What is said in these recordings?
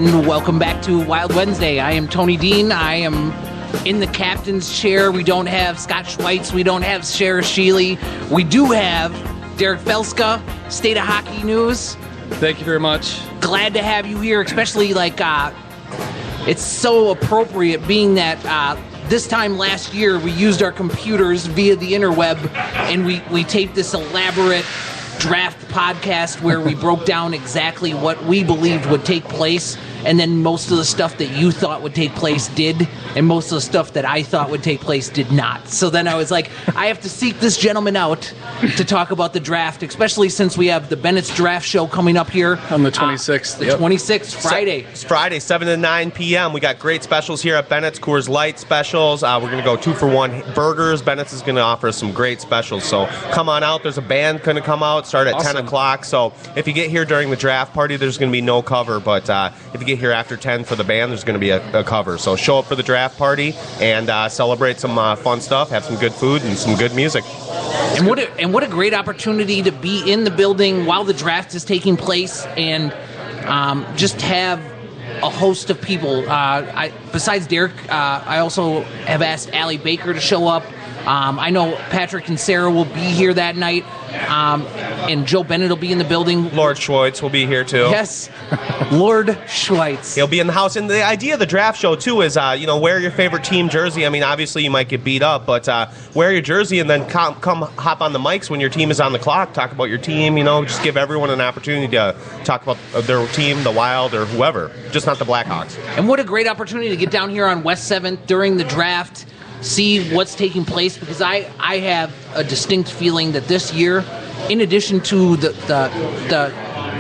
and welcome back to Wild Wednesday. I am Tony Dean. I am in the captain's chair. We don't have Scott Schweitz. We don't have Shara Sheely. We do have Derek Felska, State of Hockey News. Thank you very much. Glad to have you here, especially it's so appropriate being that this time last year we used our computers via the interweb and we taped this elaborate draft podcast where we broke down exactly what we believed would take place, and then most of the stuff that you thought would take place did, and most of the stuff that I thought would take place did not. So then I was like, I have to seek this gentleman out to talk about the draft, especially since we have the Bennett's draft show coming up here on the 26th. The 26th, Friday. It's Friday, 7 to 9 p.m. We got great specials here at Bennett's, Coors Light specials. We're going to go 2-for-1 burgers. Bennett's is going to offer some great specials. So come on out. There's a band going to come out, start at 10 o'clock. So if you get here during the draft party, there's going to be no cover. But if you get here after 10 for the band, there's going to be a cover. So show up for the draft party and celebrate some fun stuff, have some good food and some good music. And what a great opportunity to be in the building while the draft is taking place and just have a host of people. Besides Derek, I also have asked Allie Baker to show up. I know Patrick and Sarah will be here that night, and Joe Bennett will be in the building. Lord Schweitz will be here, too. Yes, Lord Schweitz. He'll be in the house. And the idea of the draft show, too, is, wear your favorite team jersey. I mean, obviously you might get beat up, but wear your jersey and then come hop on the mics when your team is on the clock, talk about your team, just give everyone an opportunity to talk about their team, the Wild, or whoever, just not the Blackhawks. And what a great opportunity to get down here on West 7th during the draft, see what's taking place, because I have a distinct feeling that this year, in addition to the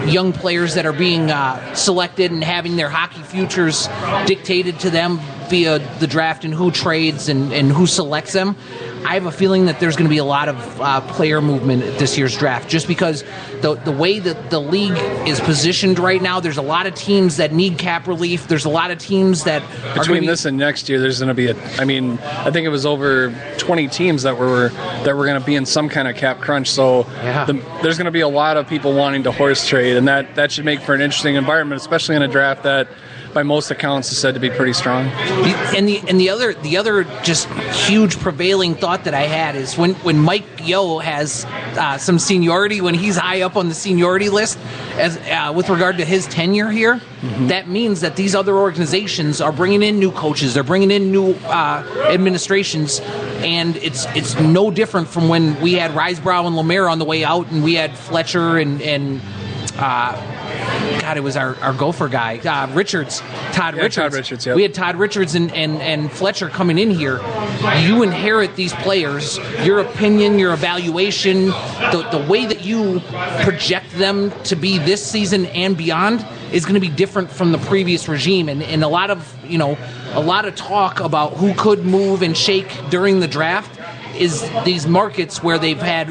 young players that are being selected and having their hockey futures dictated to them via the draft and who trades and who selects them, I have a feeling that there's going to be a lot of player movement at this year's draft, just because the way that the league is positioned right now, there's a lot of teams that need cap relief. There's a lot of teams that between this and next year, there's going to be I think it was over 20 teams that were going to be in some kind of cap crunch. So there's going to be a lot of people wanting to horse trade, and that should make for an interesting environment, especially in a draft that, by most accounts, is said to be pretty strong. And the other just huge prevailing thought that I had is when Mike Yeo has some seniority, when he's high up on the seniority list, as with regard to his tenure here, that means that these other organizations are bringing in new coaches, they're bringing in new administrations, and it's no different from when we had Risebrough and Lemaire on the way out, and we had Fletcher and it was our gopher guy, Todd Richards. Todd Richards, yeah. We had Todd Richards and Fletcher coming in here. You inherit these players, your opinion, your evaluation, the way that you project them to be this season and beyond is going to be different from the previous regime. And a lot of talk about who could move and shake during the draft is these markets where they've had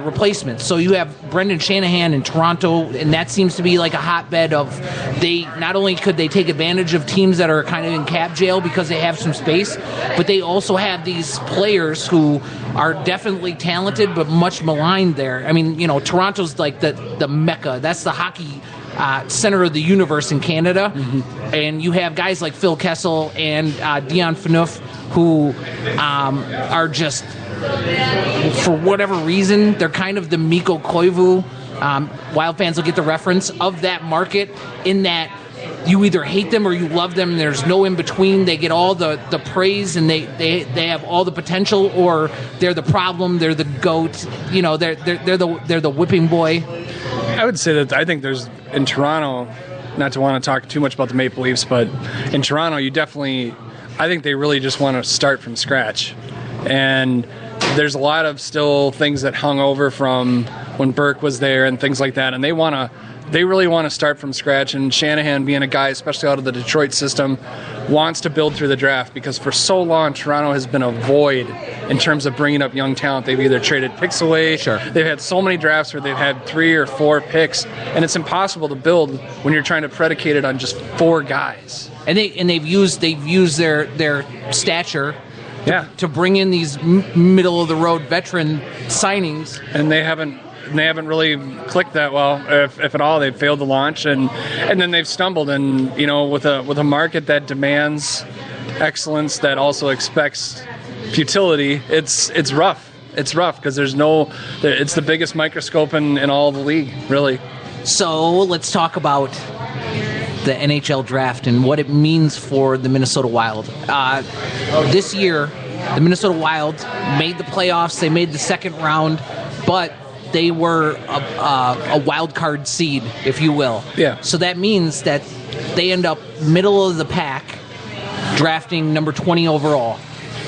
replacements. So you have Brendan Shanahan in Toronto, and that seems to be like a hotbed of they not only could they take advantage of teams that are kind of in cap jail because they have some space, but they also have these players who are definitely talented but much maligned there. I mean, Toronto's like the mecca. That's the hockey center of the universe in Canada. And you have guys like Phil Kessel and Dion Phaneuf who are just, for whatever reason, they're kind of the Mikko Koivu. Wild fans will get the reference of that market, in that you either hate them or you love them. There's no in between. They get all the praise and they have all the potential, or they're the problem. They're the goat. They're the whipping boy. I would say that I think there's in Toronto, not to want to talk too much about the Maple Leafs, but in Toronto, I think they really just want to start from scratch. And there's a lot of still things that hung over from when Burke was there and things like that. And they really want to start from scratch. And Shanahan, being a guy, especially out of the Detroit system, wants to build through the draft, because for so long, Toronto has been a void in terms of bringing up young talent. They've either traded picks away. Sure. They've had so many drafts where they've had 3 or 4 picks, and it's impossible to build when you're trying to predicate it on just 4 guys. And they've used their stature to bring in these middle of the road veteran signings, and they haven't and they haven't really clicked that well, if at all. They've failed to launch, and then they've stumbled. And with a market that demands excellence, that also expects futility, it's rough. It's rough because it's the biggest microscope in all of the league, really. So let's talk about the NHL draft and what it means for the Minnesota Wild. This year, the Minnesota Wild made the playoffs. They made the second round, but they were a wild card seed, if you will. Yeah. So that means that they end up middle of the pack, drafting number 20 overall.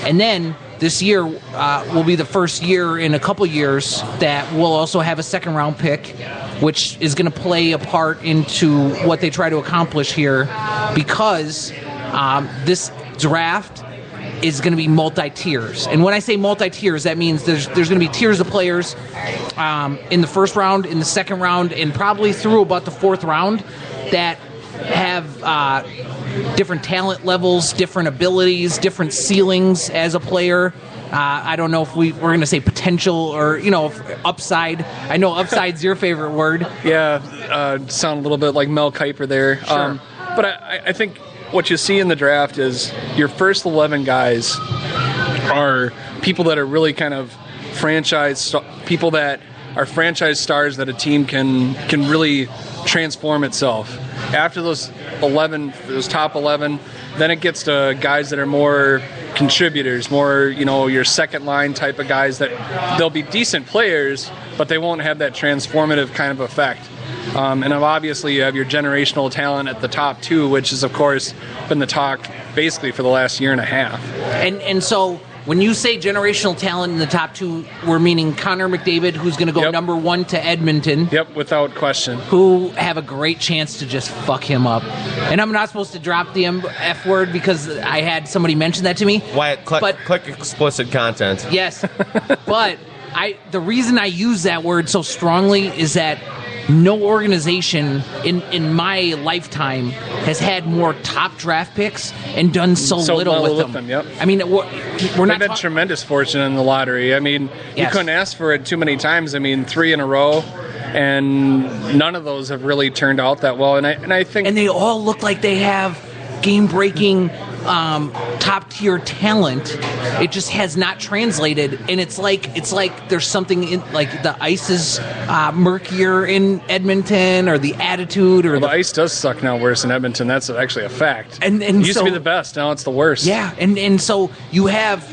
And then this year will be the first year in a couple years that we'll also have a second round pick, which is going to play a part into what they try to accomplish here, because this draft is going to be multi-tiers. And when I say multi-tiers, that means there's going to be tiers of players in the first round, in the second round, and probably through about the fourth round that have different talent levels, different abilities, different ceilings as a player. I don't know if we're going to say potential or, upside. I know upside's your favorite word. Yeah, sound a little bit like Mel Kiper there. Sure. But I think what you see in the draft is your first 11 guys are people that are really kind of people that are franchise stars that a team can really transform itself. After those top 11, then it gets to guys that are more contributors, more, your second line type of guys that they'll be decent players, but they won't have that transformative kind of effect. And obviously you have your generational talent at the top two, which is, of course, been the talk basically for the last year and a half. And so when you say generational talent in the top two, we're meaning Connor McDavid, who's going to go number 1 to Edmonton. Yep, without question. Who have a great chance to just fuck him up. And I'm not supposed to drop the F word because I had somebody mention that to me. Wyatt, click explicit content. Yes. But the reason I use that word so strongly is that no organization in my lifetime has had more top draft picks and done so little with them. Yep. I mean, we're not. They've had tremendous fortune in the lottery. I mean, you couldn't ask for it too many times. I mean, 3 in a row, and none of those have really turned out that well. And I think, and they all look like they have game-breaking, top-tier talent. It just has not translated, and it's like there's something in, like the ice is murkier in Edmonton, or the attitude, or the ice does suck now worse in Edmonton. That's actually a fact. And it used to be the best. Now it's the worst. Yeah, and so you have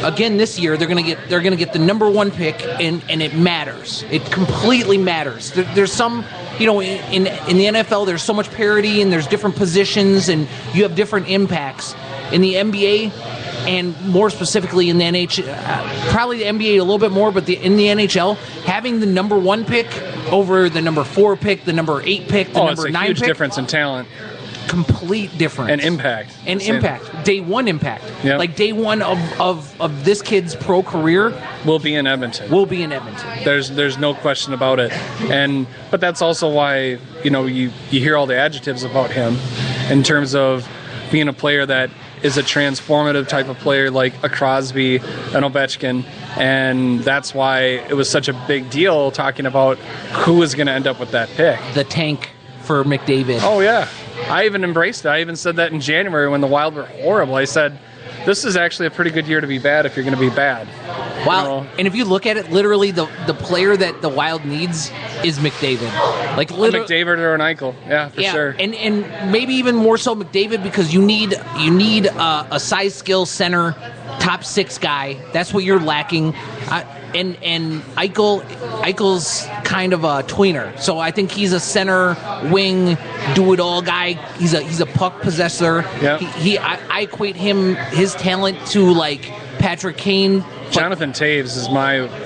again this year they're gonna get the number 1 pick, and it matters. It completely matters. There's some. In the NFL, there's so much parity, and there's different positions, and you have different impacts. In the NBA, and more specifically in the NHL, probably the NBA a little bit more, but in the NHL, having the number 1 pick over the number 4 pick, the number 8 pick, the number 9 pick. It's a huge difference in talent. Complete difference. And impact. Day one impact. Yep. Like day one of this kid's pro career will be in Edmonton. There's no question about it. But that's also why, you hear all the adjectives about him in terms of being a player that is a transformative type of player, like a Crosby, an Ovechkin, and that's why it was such a big deal talking about who was going to end up with that pick. The tank for McDavid. Oh, yeah. I even embraced it. I even said that in January when the Wild were horrible. I said, this is actually a pretty good year to be bad if you're going to be bad. Wow. And if you look at it, literally the player that the Wild needs is McDavid. Like McDavid or an Eichel. Yeah, for sure. And maybe even more so McDavid, because you need a size skill center, top 6 guy. That's what you're lacking. And Eichel's kind of a tweener, so I think he's a center wing do-it-all guy. He's a puck possessor. Yeah. I equate his talent to like Patrick Kane. Jonathan Toews is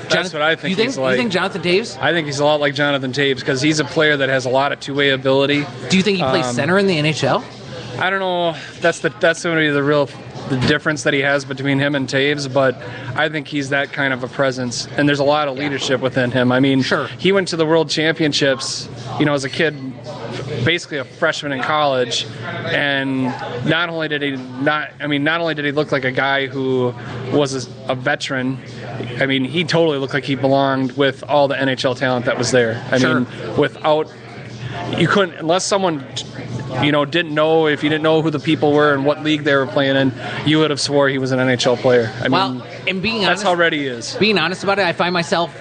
that's what I think he's like. You think Jonathan Toews? I think he's a lot like Jonathan Toews because he's a player that has a lot of two-way ability. Do you think he plays center in the NHL? I don't know. That's going to be the difference that he has between him and Toews, but I think he's that kind of a presence, and there's a lot of leadership within him. I mean, sure. He went to the World Championships, as a kid basically a freshman in college, and not only did he look like a guy who was a veteran. I mean, he totally looked like he belonged with all the NHL talent that was there. I mean, you couldn't, unless someone, didn't know, if you didn't know who the people were and what league they were playing in, you would have swore he was an NHL player. I mean, and being that's honest, how ready he is. Being honest about it, I find myself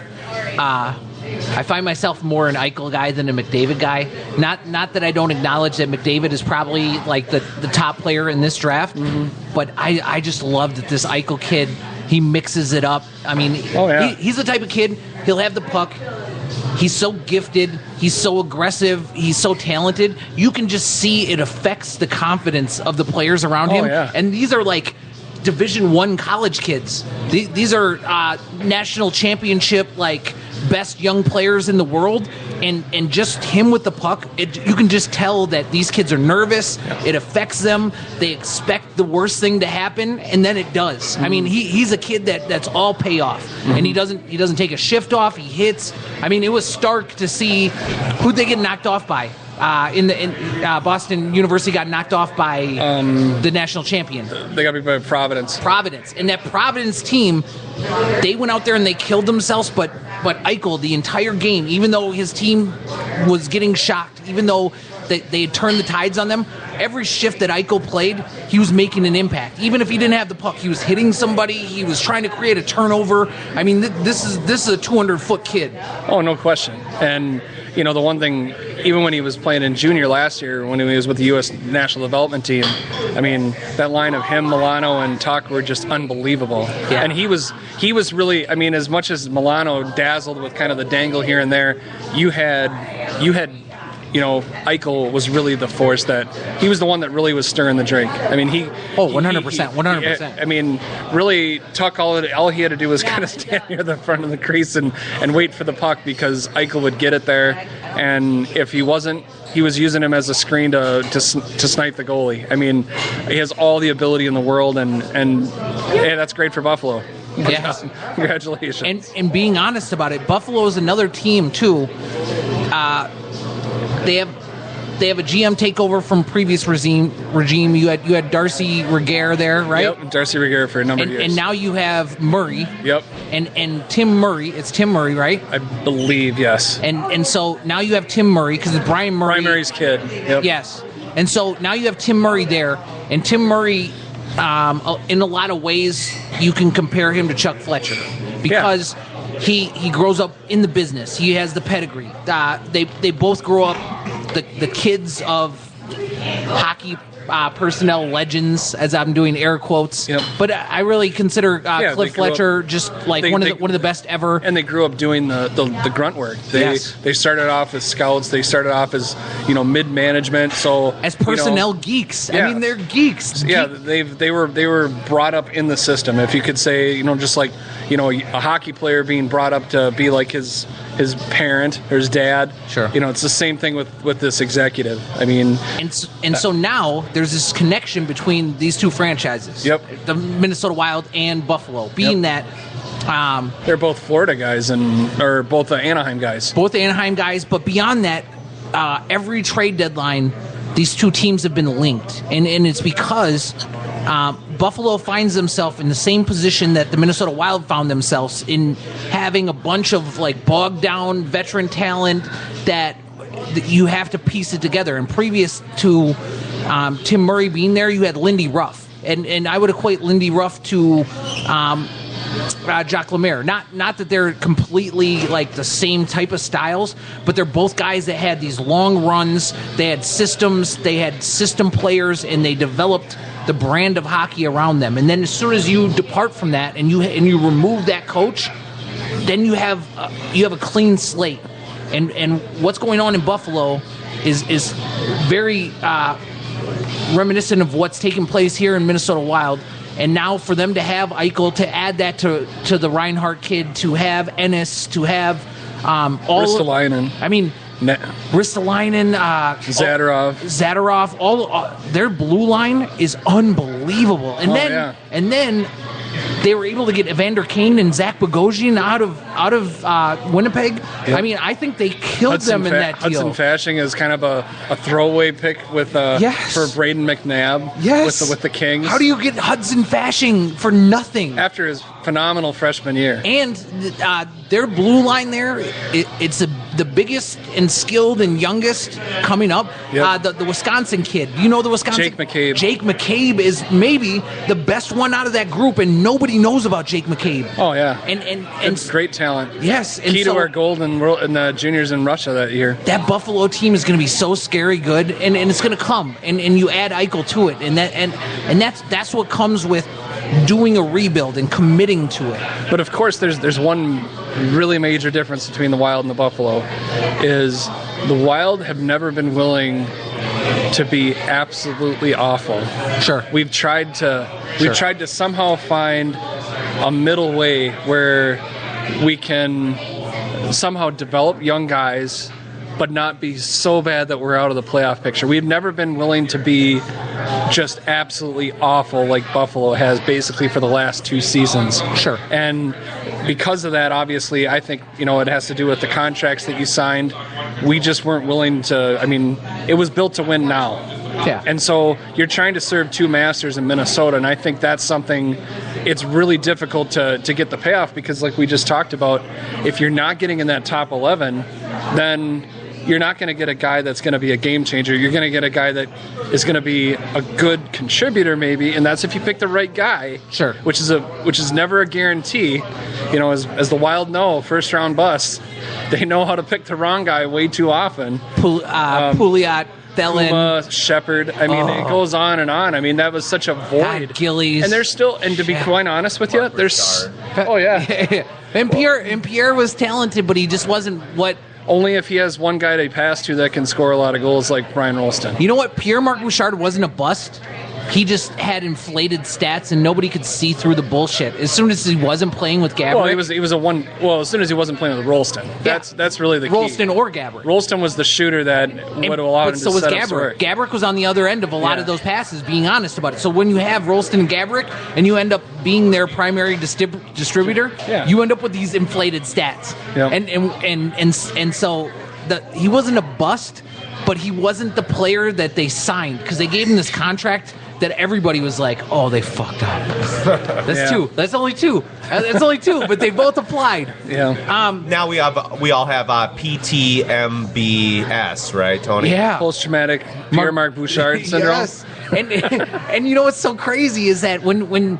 more an Eichel guy than a McDavid guy. Not that I don't acknowledge that McDavid is probably like the top player in this draft, but I just love that this Eichel kid, he mixes it up. I mean, he's the type of kid, he'll have the puck. He's so gifted. He's so aggressive. He's so talented. You can just see it affects the confidence of the players around him. Yeah. And these are like Division I college kids. These are national championship, like, best young players in the world. And just him with the puck, you can just tell that these kids are nervous. It affects them. They expect the worst thing to happen, and then it does. I mean, he's a kid that's all payoff, and he doesn't take a shift off. He hits. I mean, it was stark to see who'd they get knocked off by. Boston University got knocked off by the national champion. They got beat by Providence. And that Providence team, they went out there and they killed themselves. But Eichel, the entire game, even though his team was getting shocked, even though they had turned the tides on them, every shift that Eichel played, he was making an impact. Even if he didn't have the puck, he was hitting somebody. He was trying to create a turnover. I mean, this is a 200-foot kid. Oh, no question. And the one thing, even when he was playing in junior last year, when he was with the U.S. national development team, I mean, that line of him, Milano, and Tuck were just unbelievable. Yeah. And he was really, I mean, as much as Milano dazzled with kind of the dangle here and there, you had Eichel was really the force he was the one that really was stirring the drink. I mean, 100%. I mean, really, Tuck, all he had to do was kind of stand near the front of the crease and wait for the puck, because Eichel would get it there, and if he wasn't, he was using him as a screen to snipe the goalie. I mean, he has all the ability in the world, and yeah, that's great for Buffalo. Yes. Congratulations. And being honest about it, Buffalo is another team too. They have a GM takeover from previous regime. You had Darcy Reguer there, right? Yep, Darcy Reguer for a number of years. And now you have Murray. Yep. And Tim Murray. It's Tim Murray, right? I believe, yes. And so now you have Tim Murray, because it's Brian Murray. Brian Murray's kid. Yep. Yes. And so now you have Tim Murray there, and Tim Murray, in a lot of ways, you can compare him to Chuck Fletcher, because he grows up in the business. He has the pedigree. They both grow up the kids of hockey personnel legends, as I'm doing air quotes. Yep. But I really consider Cliff Fletcher just like one of the best ever. And they grew up doing the grunt work. They started off as scouts. They started off as mid management. So as personnel geeks. Yeah. I mean, they're geeks. Yeah, they were brought up in the system. If you could say, just like a hockey player being brought up to be like his parent or his dad. Sure. It's the same thing with this executive. I mean, so now there's this connection between these two franchises. Yep. The Minnesota Wild and Buffalo, being that they're both Florida guys or both Anaheim guys. Both Anaheim guys, but beyond that, every trade deadline, these two teams have been linked, and it's because Buffalo finds themselves in the same position that the Minnesota Wild found themselves in, having a bunch of like bogged down veteran talent that you have to piece it together. And previous to Tim Murray being there, you had Lindy Ruff, and I would equate Lindy Ruff to Jacques Lemaire. Not that they're completely like the same type of styles, but they're both guys that had these long runs. They had systems, they had system players, and they developed the brand of hockey around them. And then as soon as you depart from that and you remove that coach, then you have a clean slate. And what's going on in Buffalo is very reminiscent of what's taking place here in Minnesota Wild. And now for them to have Eichel, to add that to the Reinhart kid, to have Ennis, to have Ristolainen. I mean, Ristolainen, Zadorov, all their blue line is unbelievable. And then they were able to get Evander Kane and Zach Bogosian out of Winnipeg. Yep. I mean, I think they killed them in that deal. Hudson Fasching is kind of a throwaway pick with for Braden McNabb with the Kings. How do you get Hudson Fasching for nothing? After his phenomenal freshman year. And their blue line there, it's the biggest and skilled and youngest coming up. Yep. The Wisconsin kid. You know the Wisconsin? Jake McCabe. Jake McCabe is maybe the best one out of that group, and nobody knows about Jake McCabe. Oh, yeah. And it's great talent. Yes. Key to our gold in the juniors in Russia that year. That Buffalo team is going to be so scary good, and it's going to come. And you add Eichel to it, and that's what comes with doing a rebuild and committing to it. But of course, there's one really major difference between the Wild and the Buffalo, is the Wild have never been willing to be absolutely awful. Sure. We've tried to somehow find a middle way where we can somehow develop young guys but not be so bad that we're out of the playoff picture. We've never been willing to be just absolutely awful like Buffalo has basically for the last 2 seasons. Sure. And because of that, obviously, I think, it has to do with the contracts that you signed. We just weren't willing to, it was built to win now. Yeah. And so you're trying to serve 2 masters in Minnesota, and I think that's something, it's really difficult to get the payoff because, like we just talked about, if you're not getting in that top 11, then you're not going to get a guy that's going to be a game changer. You're going to get a guy that is going to be a good contributor, maybe, and that's if you pick the right guy. Sure. Which is never a guarantee. As the Wild know, first round busts, they know how to pick the wrong guy way too often. Pouliot, Thelen, Puma, Shepard. It goes on and on. That was such a void. Gillies. And there's still, and to be quite honest with you, there's. Oh yeah. and Pierre was talented, but he just wasn't what. Only if he has one guy to pass to that can score a lot of goals like Brian Rolston. You know what? Pierre-Marc Bouchard wasn't a bust. He just had inflated stats, and nobody could see through the bullshit. As soon as he wasn't playing with Gabrick. Well, he was a one. Well, as soon as he wasn't playing with Rolston, that's really the key. Rolston or Gabrick. Rolston was the shooter that would have allowed him to so was set Gabrick. up work. Gabrick was on the other end of a lot of those passes, being honest about it. So when you have Rolston and Gabrick, and you end up being their primary distributor, you end up with these inflated stats. Yep. And so he wasn't a bust, but he wasn't the player that they signed because they gave him this contract that everybody was like, oh, they fucked up. That's 2. That's only 2. That's only 2, but they both applied. Yeah. Now we all have PTMBS, right, Tony? Yeah. Post-traumatic Pierre-Marc Bouchard syndrome. Yes. And you know what's so crazy is that when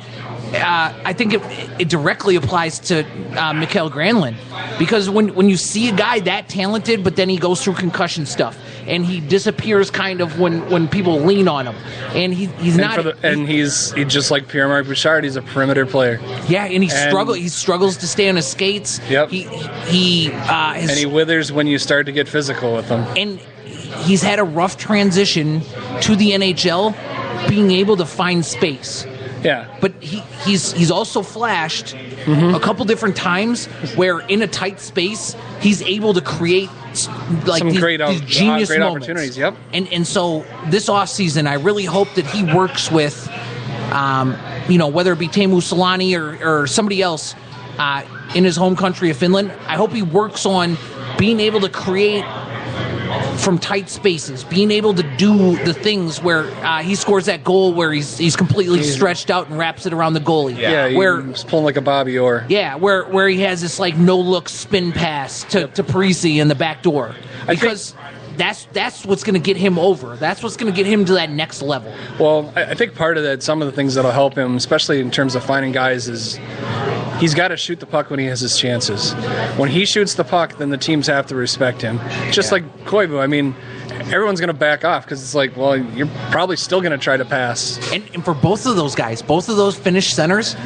I think it directly applies to Mikael Granlund, because when you see a guy that talented, but then he goes through concussion stuff and he disappears kind of when people lean on him, and he's just like Pierre-Marc Bouchard, he's a perimeter player. Yeah, and he struggles to stay on his skates. Yep. And he withers when you start to get physical with him. And he's had a rough transition to the NHL, being able to find space. Yeah, but he's also flashed a couple different times where in a tight space he's able to create like these genius great moments. Opportunities. Yep. And so this offseason, I really hope that he works with, whether it be Teemu Selanne or somebody else in his home country of Finland. I hope he works on being able to create from tight spaces, being able to do the things where he scores that goal where he's completely stretched out and wraps it around the goalie. Yeah, where he's pulling like a Bobby Orr. Yeah, where he has this like no-look spin pass to Parisi in the back door. Because that's what's going to get him over. That's what's going to get him to that next level. Well, I think part of that, some of the things that'll help him, especially in terms of finding guys, is he's got to shoot the puck when he has his chances. When he shoots the puck, then the teams have to respect him. Just like Koivu. Everyone's going to back off because it's like, well, you're probably still going to try to pass. And for both of those guys, both of those Finnish centers,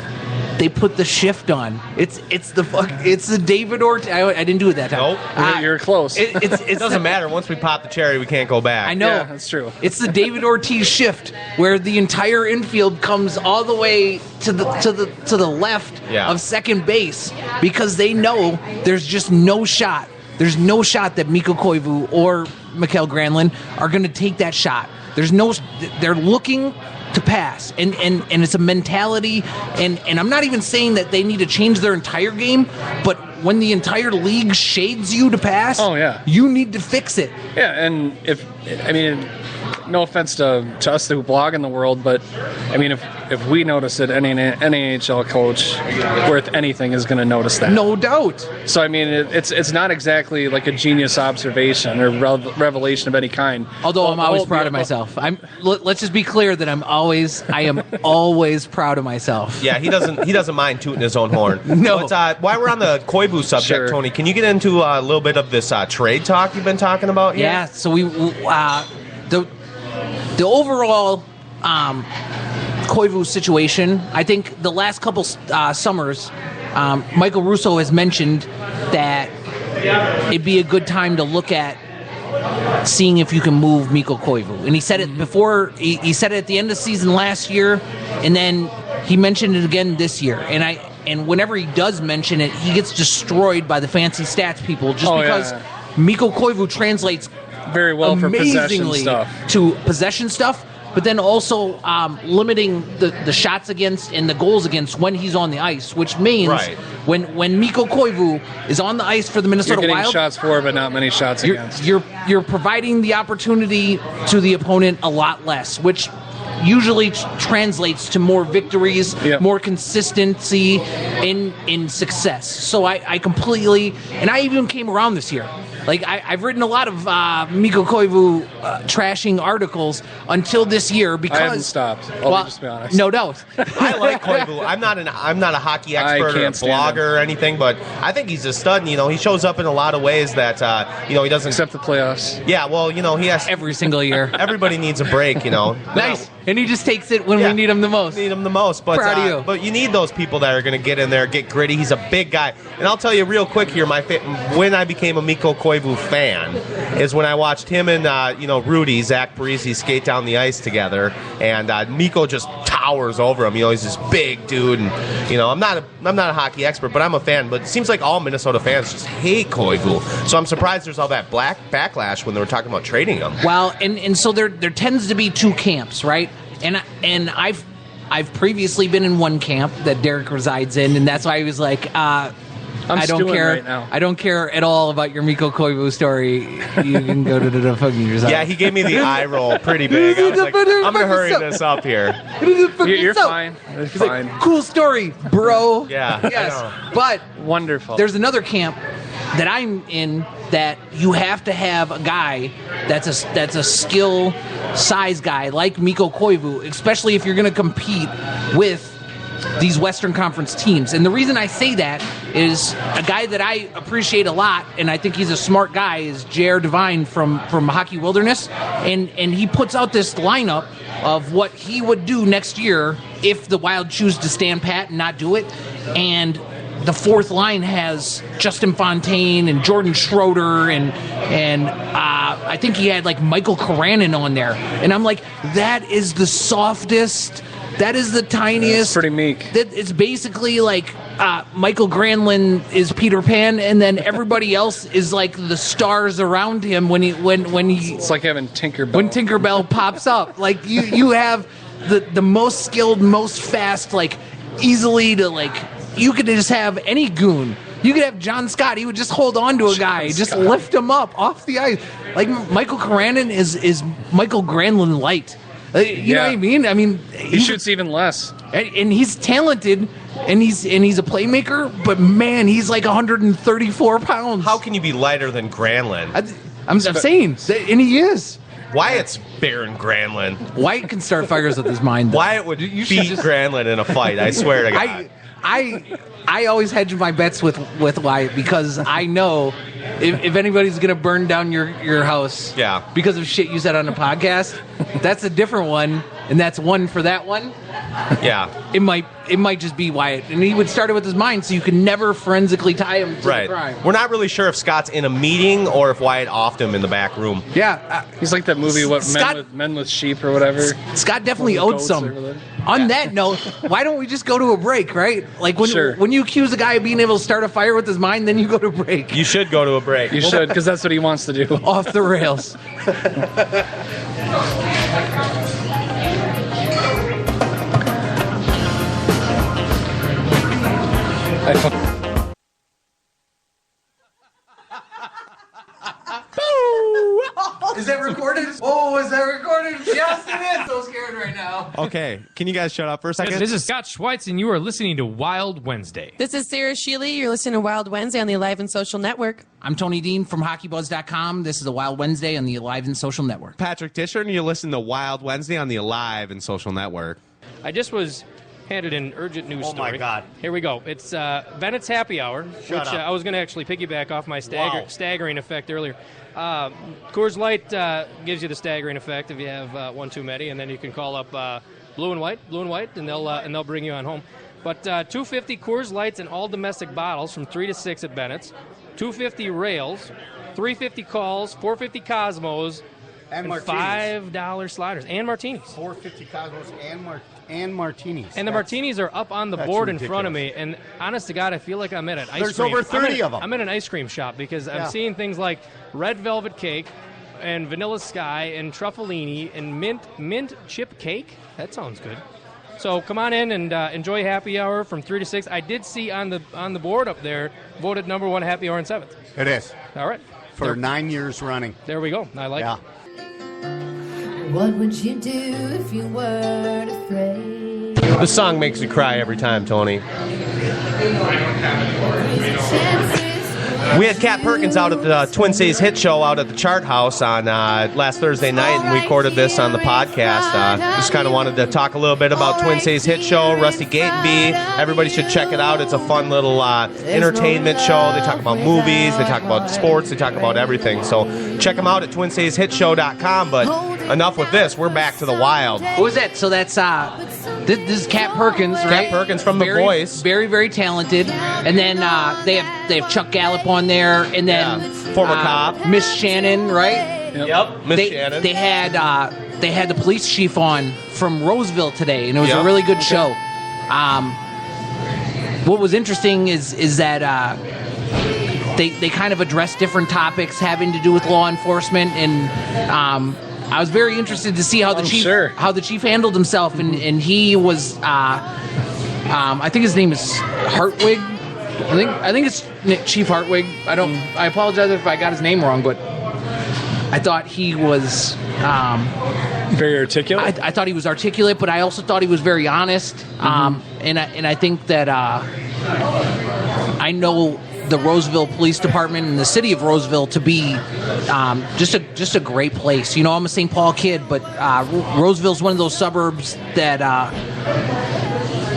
they put the shift on. It's the David Ortiz. I didn't do it that time. Nope. You're close. It doesn't matter. Once we pop the cherry, we can't go back. I know. Yeah, that's true. It's the David Ortiz shift where the entire infield comes all the way to the left of second base because they know there's just no shot. There's no shot that Mikko Koivu or Mikael Granlund are going to take that shot. They're looking to pass, and it's a mentality, and I'm not even saying that they need to change their entire game, but when the entire league shades you to pass, you need to fix it. Yeah, and no offense to us who blog in the world, but I mean, if we notice it, any NHL coach worth anything is going to notice that. No doubt. So I mean, it's not exactly like a genius observation or revelation of any kind. Although I'm always proud of myself. Let's just be clear that I am always proud of myself. Yeah, he doesn't mind tooting his own horn. No. But, while we're on the Koivu subject, sure. Tony, can you get into a little bit of this trade talk you've been talking about here? Yeah. So the overall Koivu situation, I think the last couple summers, Michael Russo has mentioned that it'd be a good time to look at seeing if you can move Mikko Koivu. And he said it before, he said it at the end of the season last year, and then he mentioned it again this year. And whenever he does mention it, he gets destroyed by the fancy stats people just because Mikko Koivu translates very well for possession stuff. To possession stuff, but then also limiting the shots against and the goals against when he's on the ice, which means when Mikko Koivu is on the ice for the Minnesota Wild, you're getting Wild, shots for, but not many shots against. You're providing the opportunity to the opponent a lot less, which usually translates to more victories, more consistency in success. So I completely, and I even came around this year. Like, I've written a lot of Mikko Koivu trashing articles until this year because I haven't stopped. I'll just be honest. No doubt. I like Koivu. I'm not a hockey expert or a blogger or anything, but I think he's a stud. And, he shows up in a lot of ways that he doesn't. Except the playoffs. Yeah, well, he has every single year. Everybody needs a break. Nice. And he just takes it when we need him the most. But proud of you. But you need those people that are going to get in there, get gritty. He's a big guy, and I'll tell you real quick here. When I became a Mikko Koivu fan is when I watched him and Rudy, Zach Parise, skate down the ice together, and Mikko just towers over him. He's this big dude, and I'm not a hockey expert, but I'm a fan. But it seems like all Minnesota fans just hate Koivu, so I'm surprised there's all that backlash when they were talking about trading him. Well, and so there tends to be two camps, right? And I've previously been in one camp that Derek resides in, and that's why he was like, I don't care right now. I don't care at all about your Mikko Koivu story. You can go to the fucking yourself. Yeah, he gave me the eye roll pretty big. I was like, I'm gonna hurry this up here. You're fine. It's fine. Like, cool story, bro. Yeah. Yes. But wonderful. There's another camp that I'm in that you have to have a guy that's a skill size guy like Mikko Koivu, especially if you're going to compete with these Western Conference teams. And the reason I say that is a guy that I appreciate a lot, and I think he's a smart guy, is J.R. Devine from Hockey Wilderness. And he puts out this lineup of what he would do next year if the Wild choose to stand pat and not do it. And the fourth line has Justin Fontaine and Jordan Schroeder and I think he had like Michael Karanin on there. And I'm like, that is the softest, that is the tiniest. It's pretty meek. It's basically like Michael Granlund is Peter Pan, and then everybody else is like the stars around him when he. It's like having Tinkerbell. When Tinkerbell pops up, like you have the most skilled, most fast, like easily to like. You could just have any goon. You could have John Scott. He would just hold on to a guy, just lift him up off the ice. Like Michael Karanin is Michael Granlund light. You know what I mean? I mean, he shoots even less, and he's talented, and he's a playmaker. But man, he's like 134 pounds. How can you be lighter than Granlund? I'm saying, and he is. Wyatt's Baron Granlund. Wyatt can start fires with his mind. Though. Wyatt would beat Granlund in a fight. I swear to God. I always hedge my bets with Wyatt because I know if anybody's gonna burn down your house because of shit you said on the podcast, that's a different one, and that's one for that one. Yeah. It might just be Wyatt, and he would start it with his mind, so you can never forensically tie him to the crime. We're not really sure if Scott's in a meeting or if Wyatt offed him in the back room. Yeah, he's like that movie, Men with Sheep or whatever. Scott definitely owed some. On that note, why don't we just go to a break, right? Like when you accuse a guy of being able to start a fire with his mind, then you go to a break. You should go to a break. You should, because that's what he wants to do. Off the rails. Is that recorded? Oh, is that recorded? Yes, it is. So scared right now. Okay, can you guys shut up for a second? This is Scott Schweitz, and you are listening to Wild Wednesday. This is Sarah Sheely. You're listening to Wild Wednesday on the Alive and Social Network. I'm Tony Dean from HockeyBuzz.com. This is a Wild Wednesday on the Alive and Social Network. Patrick Disher, and you're listening to Wild Wednesday on the Alive and Social Network. I just was handed an urgent news story. Oh, my God. Here we go. It's Bennett's Happy Hour, which I was going to actually piggyback off my staggering effect earlier. Coors Light gives you the staggering effect if you have one too many, and then you can call up Blue and White, and they'll bring you on home. But 250 Coors Lights and all domestic bottles from 3 to 6 at Bennett's, 250 Rails, 350 Calls, 450 Cosmos, and $5 sliders and martinis. 450 Cosmos and martinis. And the martinis are up on the board in front of me. And honest to God, I feel like I'm at an ice There's cream. over 30 of them. I'm in an ice cream shop because I'm seeing things like red velvet cake and vanilla sky and truffalini and mint chip cake. That sounds good. So come on in and enjoy happy hour from 3 to 6. I did see on the board up there voted number 1 happy hour in 7th. It is. All right. For 9 years running. There we go. I like it. What would you do if you weren't afraid? The song makes me cry every time, Tony. We had Kat Perkins out at the Twin Cities Hit Show out at the Chart House on last Thursday night, and we recorded this on the podcast. Just kind of wanted to talk a little bit about Twin Cities Hit Show, Rusty Gateby. Everybody should check it out. It's a fun little entertainment show. They talk about movies, they talk about sports, they talk about everything. So check them out at TwinCitiesHitShow.com. But enough with this. We're back to the Wild. Who is that? So that's this is Kat Perkins, right? Kat Perkins from The Voice. Very, very talented. And then they have Chuck Gallup on there, and then former cop Miss Shannon, right? Yep, Miss Shannon. They had the police chief on from Roseville today, and it was a really good show. What was interesting is that they kind of addressed different topics having to do with law enforcement, and I was very interested to see how the chief handled himself, and he was I think his name is Hartwig. I think it's Chief Hartwig. I apologize if I got his name wrong, but I thought he was very articulate. I thought he was articulate, but I also thought he was very honest. And I think that I know the Roseville Police Department and the city of Roseville to be just a great place. You know, I'm a St. Paul kid, but Roseville's one of those suburbs that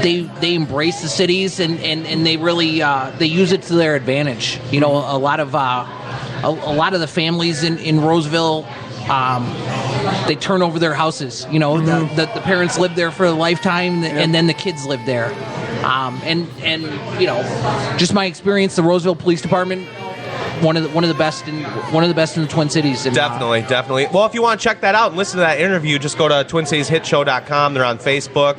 they embrace the cities and they really they use it to their advantage. You know, a lot of the families in Roseville, they turn over their houses. You know, the parents live there for a lifetime, and then the kids live there. And you know, just my experience, the Roseville Police Department, one of the best in the Twin Cities. And, definitely. Well, if you want to check that out and listen to that interview, just go to TwinCitiesHitShow.com. They're on Facebook,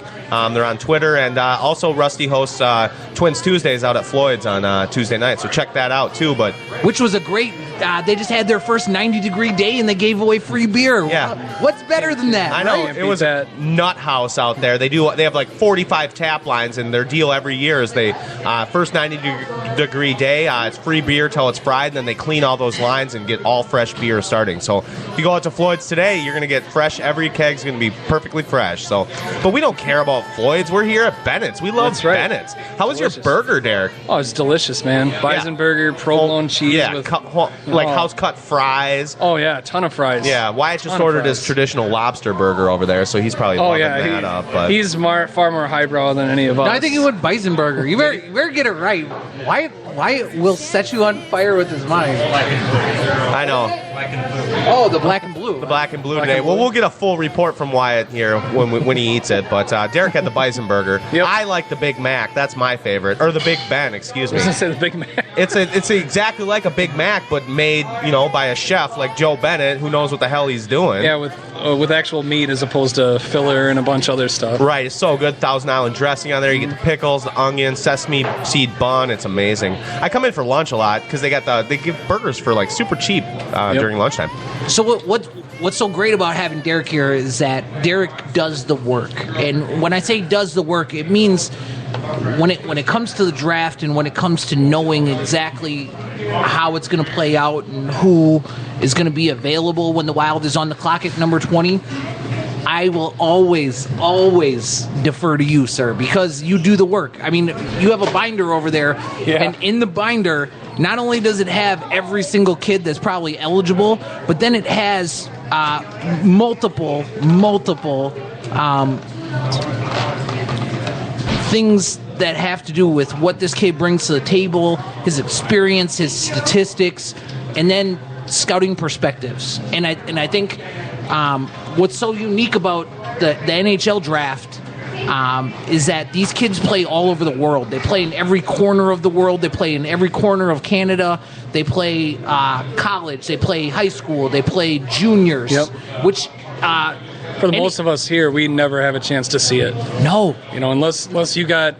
they're on Twitter, and also Rusty hosts Twins Tuesdays out at Floyd's on Tuesday night. So check that out too. But which was a great. They just had their first 90-degree day and they gave away free beer. Yeah, what's better than that? I know, right? It was a nut house out there. They have like 45 tap lines, and their deal every year is they first 90-degree day, it's free beer till it's fried, and then they clean all those lines and get all fresh beer starting. So if you go out to Floyd's today, you're going to get fresh. Every keg's going to be perfectly fresh. So, but we don't care about Floyd's. We're here at Bennett's. We love Bennett's. How was your burger, Derek? Oh, it's delicious, man. Bison burger, provolone cheese with house-cut fries. Oh, yeah, a ton of fries. Yeah, Wyatt just ordered his traditional lobster burger over there, so he's probably loving that up. But he's far more highbrow than any of us. No, I think he would bison burger. You better get it right. Wyatt will set you on fire with his mind. I know. Oh, the black and blue. The black and blue today. Well, we'll get a full report from Wyatt here when he eats it. But Derek had the bison burger. Yep. I like the Big Mac. That's my favorite. Or the Big Ben, excuse me. I was going to say the Big Mac. It's exactly like a Big Mac, but made, by a chef like Joe Bennett, who knows what the hell he's doing. Yeah, with actual meat as opposed to filler and a bunch of other stuff. Right, it's so good. Thousand Island dressing on there. You get the pickles, the onion, sesame seed bun. It's amazing. I come in for lunch a lot because they give burgers for like super cheap during lunchtime. So what's so great about having Derek here is that Derek does the work. And when I say does the work, it means when it comes to the draft and when it comes to knowing exactly how it's going to play out and who is going to be available when the Wild is on the clock at number 20, I will always defer to you, sir, because you do the work. I mean, you have a binder over there, and in the binder, not only does it have every single kid that's probably eligible, but then it has multiple things that have to do with what this kid brings to the table, his experience, his statistics, and then scouting perspectives. And I think what's so unique about the NHL draft is that these kids play all over the world. They play in every corner of the world. They play in every corner of Canada. They play college. They play high school. They play juniors, which... for the most of us here, we never have a chance to see it. No. You know, unless you got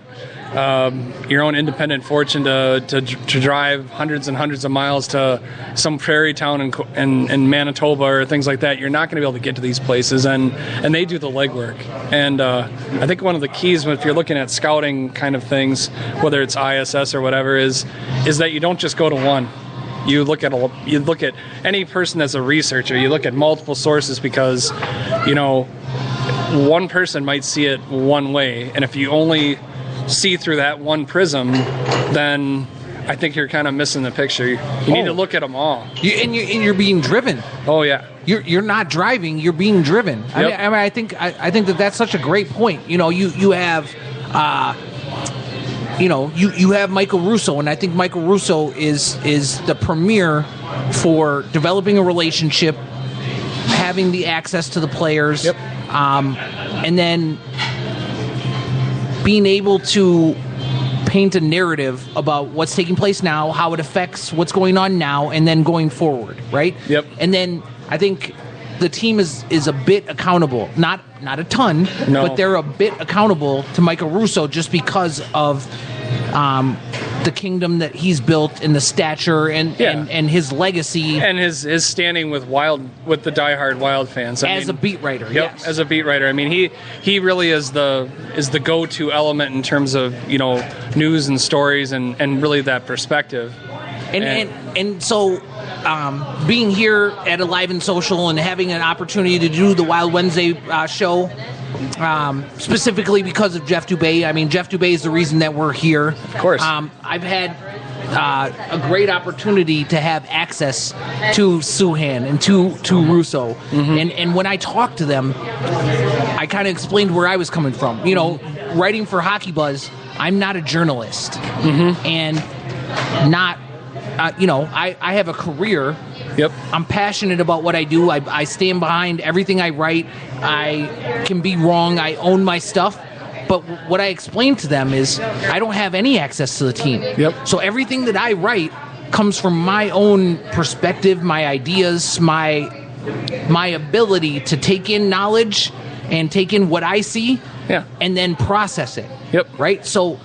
your own independent fortune to drive hundreds and hundreds of miles to some prairie town in Manitoba or things like that, you're not going to be able to get to these places, and they do the legwork. And I think one of the keys, if you're looking at scouting kind of things, whether it's ISS or whatever, is that you don't just go to one. You look at any person that's a researcher. You look at multiple sources because, you know, one person might see it one way, and if you only see through that one prism, then I think you're kind of missing the picture. You need to look at them all. You're being driven. Oh yeah. You're not driving. You're being driven. Yep. I think that's such a great point. You know, you have. You have Michael Russo, and I think Michael Russo is the premier for developing a relationship, having the access to the players, and then being able to paint a narrative about what's taking place now, how it affects what's going on now, and then going forward, right? Yep. And then I think the team is a bit accountable, not a ton, but they're a bit accountable to Michael Russo just because of the kingdom that he's built and the stature and his legacy and his standing with the diehard Wild fans. A beat writer. Yes, as a beat writer. I mean, he really is the go-to element in terms of, you know, news and stories and really that perspective. And so being here at Alive and Social and having an opportunity to do the Wild Wednesday show, specifically because of Jeff Dubé. I mean, Jeff Dubé is the reason that we're here. Of course. I've had a great opportunity to have access to Souhan and to Russo. Mm-hmm. And when I talked to them, I kind of explained where I was coming from. You know, writing for Hockey Buzz, I'm not a journalist. Mm-hmm. And not... I have a career. Yep. I'm passionate about what I do. I stand behind everything I write. I can be wrong. I own my stuff. But what I explain to them is I don't have any access to the team. Yep. So everything that I write comes from my own perspective, my ideas, my ability to take in knowledge and take in what I see and then process it. Yep. Right? So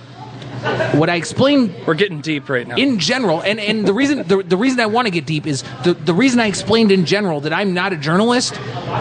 what I explained, we're getting deep right now. In general, and the reason I want to get deep is the reason I explained in general that I'm not a journalist.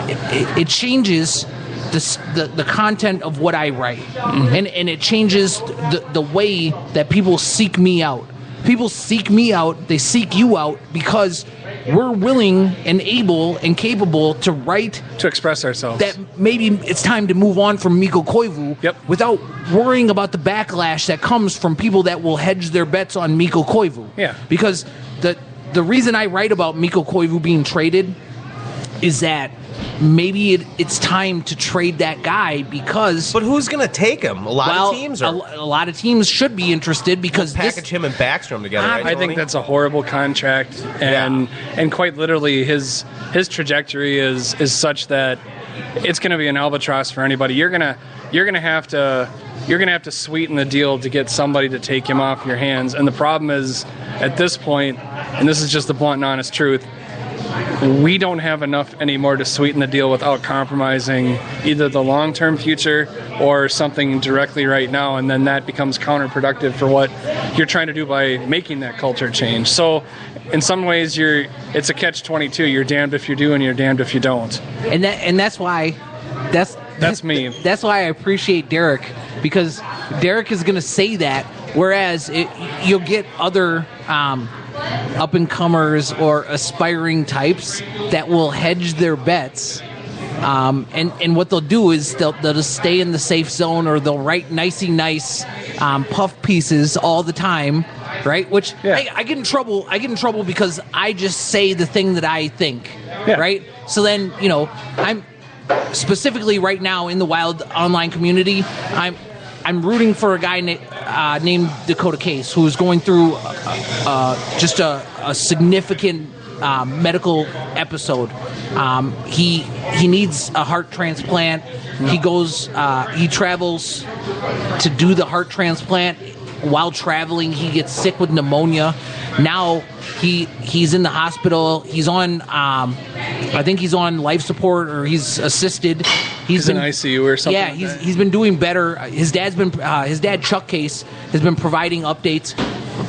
It changes the content of what I write, and it changes the way that people seek me out. People seek me out. They seek you out because we're willing and able and capable to write, to express ourselves. That maybe it's time to move on from Mikko Koivu without worrying about the backlash that comes from people that will hedge their bets on Mikko Koivu. Yeah. Because the reason I write about Mikko Koivu being traded is that maybe it's time to trade that guy because... But who's going to take him? A lot of teams? A lot of teams should be interested because... Package him and Backstrom together, right, I think that's a horrible contract, and quite literally his trajectory is such that it's going to be an albatross for anybody. You're going to have to sweeten the deal to get somebody to take him off your hands. And the problem is, at this point, and this is just the blunt and honest truth, we don't have enough anymore to sweeten the deal without compromising either the long-term future or something directly right now, and then that becomes counterproductive for what you're trying to do by making that culture change. So in some ways it's a catch-22. You're damned if you do and you're damned if you don't. And that's why that's me. That's why I appreciate Derek, because Derek is going to say that, whereas you'll get other up-and-comers or aspiring types that will hedge their bets. And what they'll do is they'll just stay in the safe zone, or they'll write nice puff pieces all the time, right? Which I get in trouble. I get in trouble because I just say the thing that I think, right? So then, I'm specifically right now in the Wild online community, I'm rooting for a guy named Dakota Case, who's going through just a significant medical episode. He needs a heart transplant. He travels to do the heart transplant. While traveling, he gets sick with pneumonia. Now he's in the hospital. He's on I think he's on life support, or he's assisted. He's in ICU or something. Yeah, he's been doing better. His dad Chuck Case has been providing updates.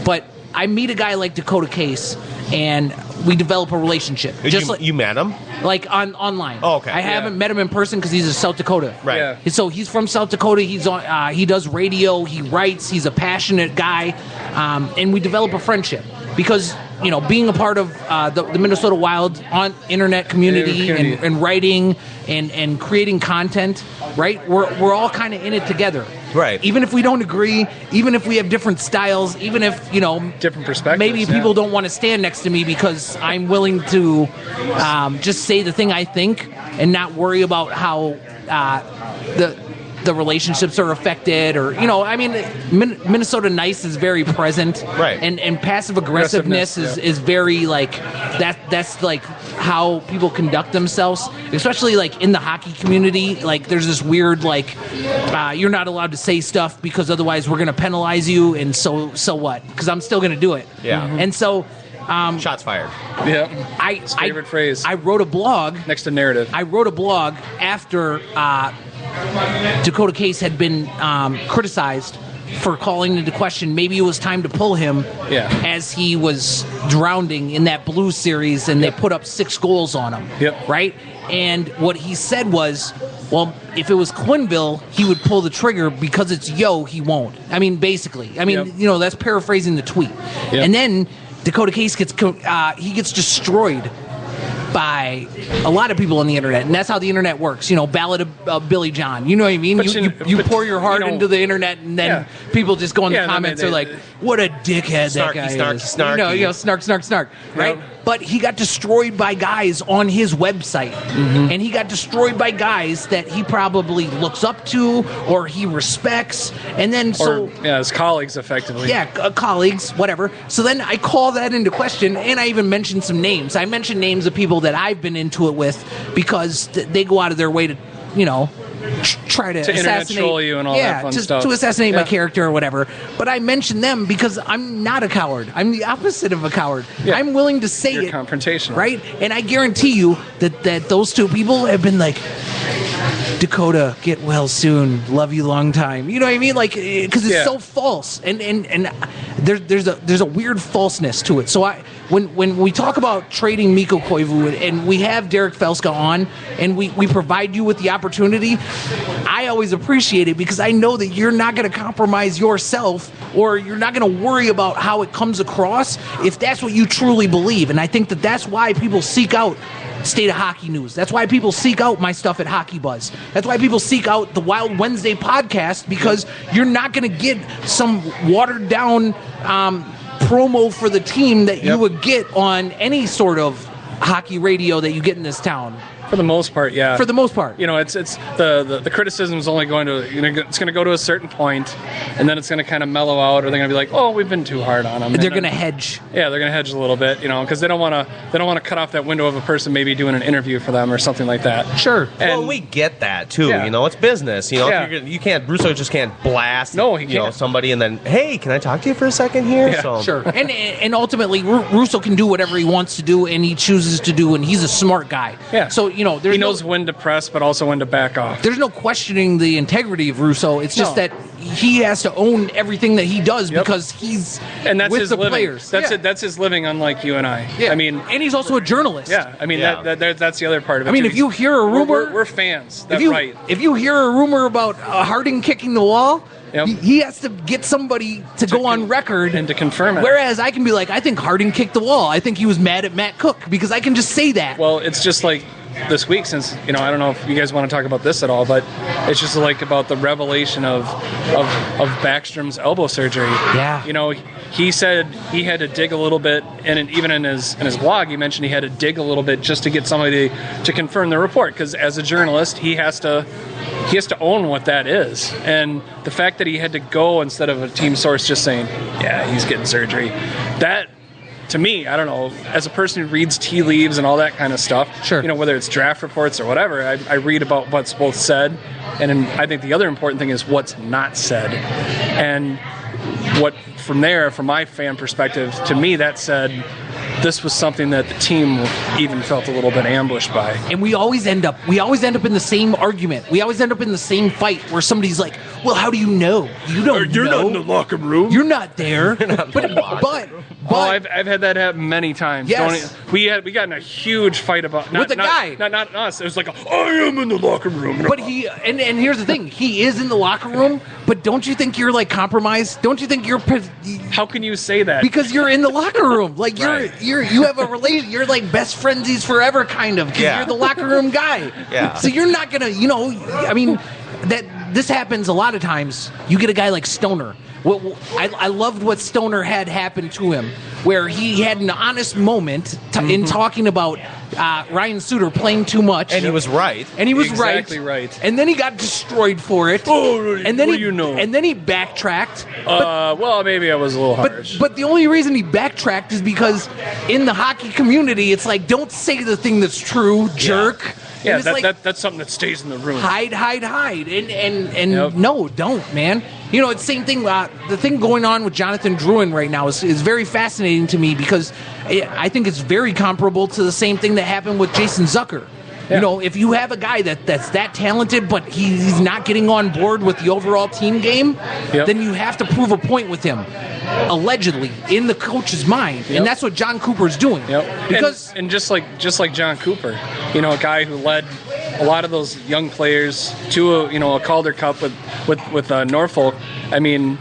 But I meet a guy like Dakota Case, and we develop a relationship. You met him? Like online. Oh, okay. I haven't met him in person because he's in South Dakota. Right. Yeah. So he's from South Dakota. He's on. He does radio. He writes. He's a passionate guy, and we develop a friendship because being a part of the Minnesota Wild on internet community and writing and creating content. Right. We're all kind of in it together. Right. Even if we don't agree, even if we have different styles, even if different perspectives. Maybe people don't want to stand next to me because I'm willing to just say the thing I think and not worry about how the relationships are affected, or Minnesota nice is very present, right? And passive aggressiveness is very like that's like how people conduct themselves, especially like in the hockey community. Like there's this weird like you're not allowed to say stuff because otherwise we're going to penalize you, and so what? Because I'm still going to do it. Yeah. And so shots fired. Yeah. His favorite phrase. I wrote a blog next to narrative. I wrote a blog after Dakota Case had been criticized for calling into question maybe it was time to pull him as he was drowning in that Blues series, and they put up 6 goals on him. Yep. Right? And what he said was, well, if it was Quenneville, he would pull the trigger. Because it's he won't. I mean, basically. I mean, that's paraphrasing the tweet. Yep. And then Dakota Case gets destroyed by a lot of people on the internet, and that's how the internet works. Ballad of Billy John. You know what I mean? You pour your heart into the internet, and then people just go in the comments are like, "What a dickhead that guy is!" Snarky. Right? Yep. But he got destroyed by guys on his website, and he got destroyed by guys that he probably looks up to or he respects, and then his colleagues effectively. Yeah, colleagues, whatever. So then I call that into question, and I even mentioned some names. I mentioned names of people that I've been into it with because they go out of their way to, try to assassinate, troll you and all that fun stuff. To assassinate my character or whatever. But I mention them because I'm not a coward. I'm the opposite of a coward. Yeah. I'm willing to say You're confrontational. Right? And I guarantee you that those two people have been like, Dakota, get well soon. Love you long time. You know what I mean? Like, because it's so false, and there's a weird falseness to it. So when we talk about trading Mikko Koivu and we have Derek Felska on, and we provide you with the opportunity, I always appreciate it because I know that you're not going to compromise yourself, or you're not going to worry about how it comes across if that's what you truly believe. And I think that's why people seek out State of Hockey News. That's why people seek out my stuff at Hockey Buzz. That's why people seek out the Wild Wednesday podcast, because you're not going to get some watered down promo for the team that you would get on any sort of hockey radio that you get in this town. For the most part, yeah. For the most part. You know, it's the criticism is only going to, it's going to go to a certain point, and then it's going to kind of mellow out, or they're going to be like, oh, we've been too hard on them. They're going to hedge. Yeah, they're going to hedge a little bit, because they don't want to cut off that window of a person maybe doing an interview for them or something like that. Sure. And well, we get that too. Yeah. It's business. You can't. Russo just can't blast. No, he can't. Somebody and then, hey, can I talk to you for a second here? Yeah. So. Sure. And ultimately, Russo can do whatever he wants to do, and he chooses to do, and he's a smart guy. Yeah. So he knows when to press, but also when to back off. There's no questioning the integrity of Russo. It's just that he has to own everything that he does because he's that's with his the living. players. That's his living, unlike you and I. Yeah. I mean, and he's also a journalist. Yeah. I mean, that's the other part of it. I mean, too. if you hear a rumor, we're fans. If you hear a rumor about Harding kicking the wall. Yep. He has to get somebody to go on record and to confirm it. Whereas I can be like, I think Harding kicked the wall. I think he was mad at Matt Cook because I can just say that. Well, it's just like this week, since I don't know if you guys want to talk about this at all, but it's just like about the revelation of Backstrom's elbow surgery. Yeah. He said he had to dig a little bit, and even in his blog, he mentioned he had to dig a little bit just to get somebody to confirm the report. Because as a journalist, he has to own what that is. And the fact that he had to go instead of a team source just saying, yeah, he's getting surgery, that, to me, I don't know, as a person who reads tea leaves and all that kind of stuff, sure. Whether it's draft reports or whatever, I read about what's both said, and I think the other important thing is what's not said. And what, from there, from my fan perspective, to me, that said, this was something that the team even felt a little bit ambushed by. And we always end up in the same argument. We always end up in the same fight where somebody's like, well, how do you know? You don't know. You're not in the locker room. You're not there. But I've had that happen many times. Yes. We got in a huge fight about with a guy. Not us. It was like, I am in the locker room. But he and here's the thing, he is in the locker room, but don't you think you're like compromised? Don't you think you're How can you say that? Because you're in the locker room. Like Right. you have a relation. You're like best friendsies forever, kind of. Because you're the locker room guy. Yeah. So you're not gonna, I mean, that this happens a lot of times. You get a guy like Stoner. I loved what Stoner had happen to him, where he had an honest moment in talking about Ryan Suter playing too much, and he was right. Exactly right. And then he got destroyed for it. Oh, and then And then he backtracked. Well, maybe I was a little harsh. But the only reason he backtracked is because in the hockey community, it's like, don't say the thing that's true, jerk. Yeah, and that's something that stays in the room. Hide. And no, don't, man. It's the same thing. The thing going on with Jonathan Drouin right now is very fascinating to me because I think it's very comparable to the same thing that happened with Jason Zucker. Yeah. If you have a guy that's that talented, but he's not getting on board with the overall team game, then you have to prove a point with him, allegedly, in the coach's mind. And that's what John Cooper's doing. Because and just like John Cooper, a guy who led a lot of those young players to a Calder Cup with Norfolk. I mean,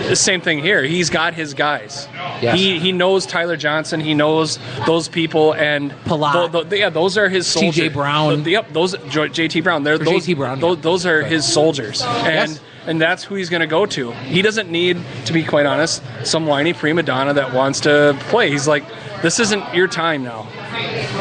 the same thing here. He's got his guys. Yes. He knows Tyler Johnson. He knows those people, and Palat. Those are his soldiers. T.J. Brown. Those JT Brown. JT Brown. Those are his soldiers, and that's who he's going to go to. He doesn't need, to be quite honest, some whiny prima donna that wants to play. He's like, this isn't your time now,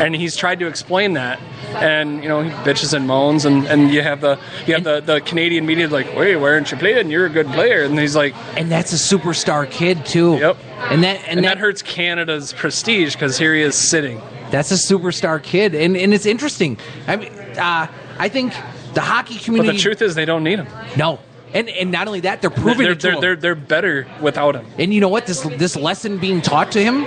and he's tried to explain that. And he bitches and moans, and you have the Canadian media like, "Wait, why aren't you playing? You're a good player." And he's like, and that's a superstar kid too. Yep. And that hurts Canada's prestige because here he is sitting. That's a superstar kid, and it's interesting. I mean, I think the hockey community. But the truth is, they don't need him. No. And not only that, they're proving it to him. They're better without him. And you know what? This lesson being taught to him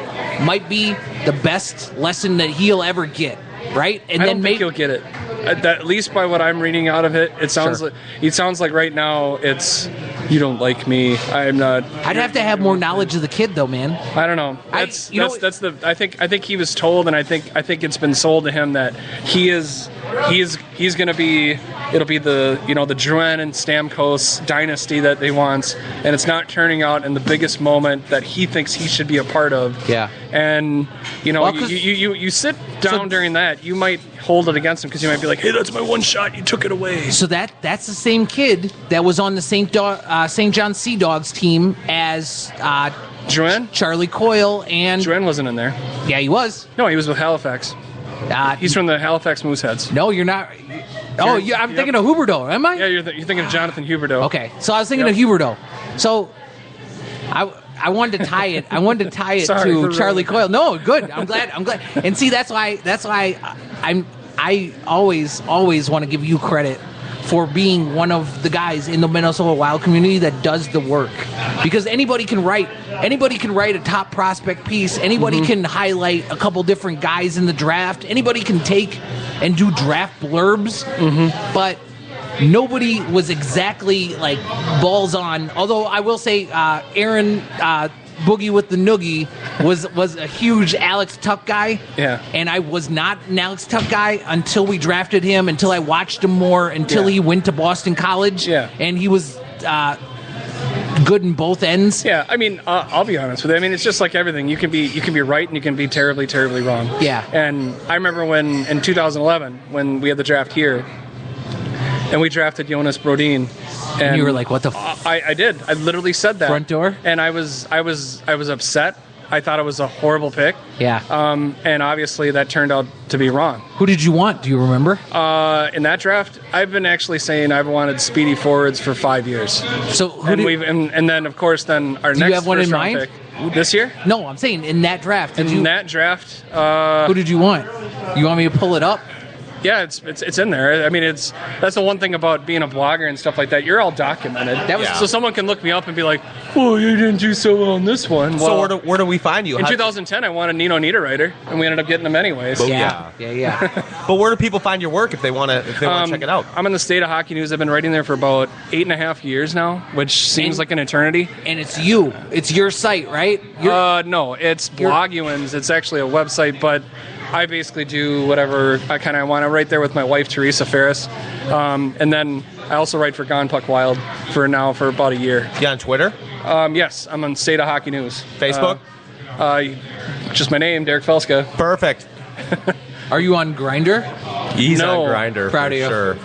might be the best lesson that he'll ever get. Right? And I don't think he'll get it. At least by what I'm reading out of it, it sounds like right now it's, you don't like me. I'm not. I'd have to have more knowledge of the kid, though, man. I don't know. I think he was told, and I think it's been sold to him that he's going to be. It'll be the Drouin and Stamkos dynasty that they want, and it's not turning out in the biggest moment that he thinks he should be a part of. Yeah. And you sit down during that, you might hold it against him because you might be like, hey, that's my one shot, you took it away. So that's the same kid that was on the St. John Sea Dogs team as Drouin? Charlie Coyle and Drouin wasn't in there. Yeah, he was. No, he was with Halifax. He's from the Halifax Mooseheads. No, you're not. Oh, yeah, I'm thinking of Huberdeau, am I? Yeah, you're thinking of Jonathan Huberdeau. Okay, so I was thinking of Huberdeau. So I wanted to tie it. I wanted to tie it to Charlie Coyle. No, good. I'm glad. And see, that's why I always want to give you credit for being one of the guys in the Minnesota Wild community that does the work. Because anybody can write a top prospect piece, anybody can highlight a couple different guys in the draft, anybody can take and do draft blurbs, but nobody was exactly like balls on. Although I will say Aaron Boogie with the Noogie was a huge Alex Tuck guy. Yeah. And I was not an Alex Tuck guy until we drafted him, until I watched him more, until he went to Boston College. Yeah. And he was good in both ends. Yeah, I mean, I'll be honest with you. I mean, it's just like everything. You can be right and you can be terribly, terribly wrong. Yeah. And I remember when in 2011 when we had the draft here, and we drafted Jonas Brodin. And you were like, "What the?" I did. I literally said that. Front door. And I was upset. I thought it was a horrible pick. Yeah. And obviously that turned out to be wrong. Who did you want? Do you remember? In that draft, I've been actually saying I've wanted speedy forwards for 5 years. So and then of course our next you have one in first-round mind? pick this year. No, I'm saying in that draft. That draft, who did you want? You want me to pull it up? Yeah, it's in there. I mean, that's the one thing about being a blogger and stuff like that. You're all documented. So someone can look me up and be like, "Well, you didn't do so well on this one." Well, so where do we find you? In 2010, I wanted Nino Niederreiter, and we ended up getting him anyways. Yeah. But where do people find your work if they want to check it out? I'm in the State of Hockey News. I've been writing there for about 8.5 years now, which seems like an eternity. And it's you. It's your site, right? No, it's Bloguins. It's actually a website, but I basically do whatever I kind of want to write there with my wife, Teresa Ferris. And then I also write for Gone Puck Wild for about a year. You on Twitter? Yes, I'm on State of Hockey News. Facebook? Just my name, Derek Felska. Perfect. Are you on Grindr? He's on Grindr. Proud of you. Sure.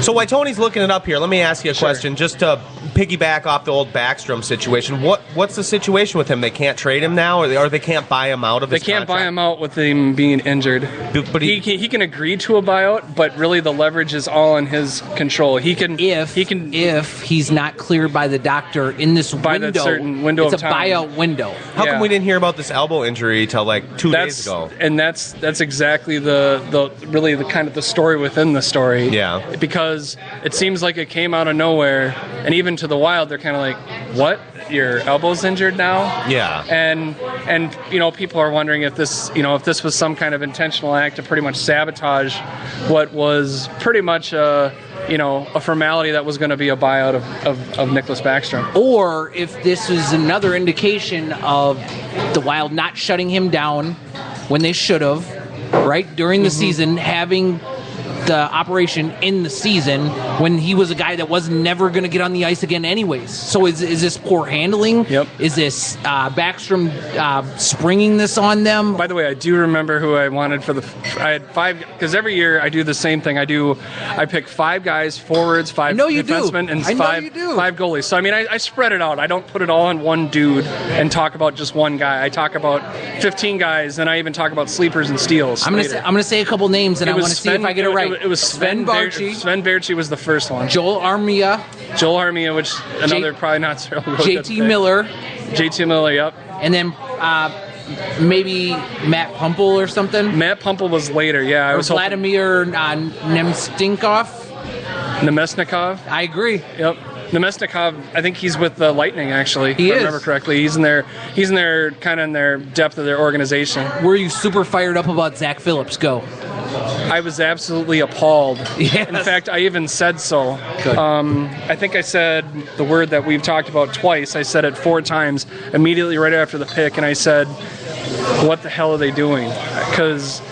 So while Tony's looking it up here, let me ask you a question just to piggyback off the old Backstrom situation. What's the situation with him? They can't trade him now, or they can't buy him out of his contract? They can't buy him out with him being injured. But he can agree to a buyout, but really the leverage is all in his control. If he's not cleared by the doctor in this that certain window it's of a time. buyout window. How come we didn't hear about this elbow injury till like 2 days ago? And that's exactly the really the kind of the story within the story. Yeah. Because it seems like it came out of nowhere, and even to the Wild, they're kind of like, "What? Your elbow's injured now?" Yeah. And people are wondering if this was some kind of intentional act to pretty much sabotage what was pretty much a formality that was going to be a buyout of Nicholas Backstrom. Or if this is another indication of the Wild not shutting him down when they should have, right, during the season, having the operation in the season when he was a guy that was never going to get on the ice again anyways. So is this poor handling? Yep. Is this Backstrom springing this on them? By the way, I do remember who I wanted I had 5, because every year I do the same thing. I pick 5 guys, forwards, 5 defensemen, and 5 goalies. So I mean, I spread it out. I don't put it all on one dude and talk about just one guy. I talk about 15 guys, and I even talk about sleepers and steals. I'm gonna say a couple names, and I want to see if I get it right. It was Sven Baertschi. Sven Baertschi was the first one. Joel Armia, which another probably not so good. JT Miller. JT Miller, yep. And then maybe Matt Pumple or something. Matt Pumple was later, yeah. Or Vladimir Nemesnikov. I agree. Yep. Nemesnikov, I think he's with the Lightning, actually. If I remember correctly. He's in their kind of in their depth of their organization. Were you super fired up about Zach Phillips? Go. I was absolutely appalled. Yes. In fact, I even said so. Good. I think I said the word that we've talked about twice. I said it 4 times immediately right after the pick, and I said, what the hell are they doing? Because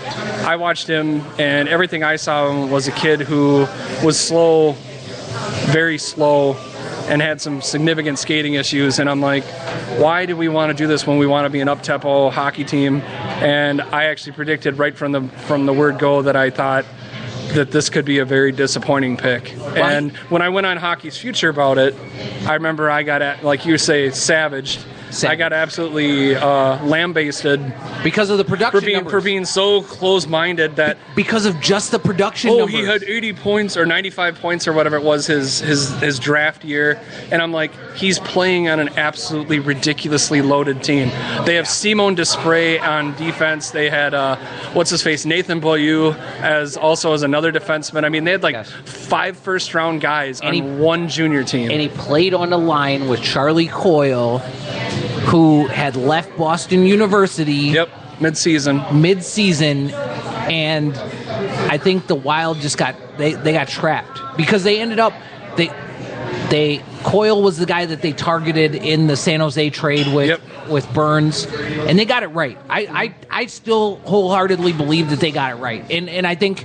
I watched him, and everything I saw him was a kid who was slow, very slow, and had some significant skating issues. And I'm like, why do we want to do this when we want to be an up-tempo hockey team? And I actually predicted right from the word go that I thought that this could be a very disappointing pick. And when I went on Hockey's Future about it, I remember I got, like you say, savaged. I got absolutely lambasted because of the production for being so close-minded that because of just the production numbers. He had 80 points or 95 points or whatever it was his draft year, and I'm like, he's playing on an absolutely ridiculously loaded team. They have Simon Desprez on defense. They had what's his face, Nathan Beaulieu as another defenseman. I mean, they had 5 first-round guys on one junior team. And he played on the line with Charlie Coyle, who had left Boston University. Yep, mid-season, and I think the Wild just got trapped because they ended up Coyle was the guy that they targeted in the San Jose trade with Burns, and they got it right. I still wholeheartedly believe that they got it right, and I think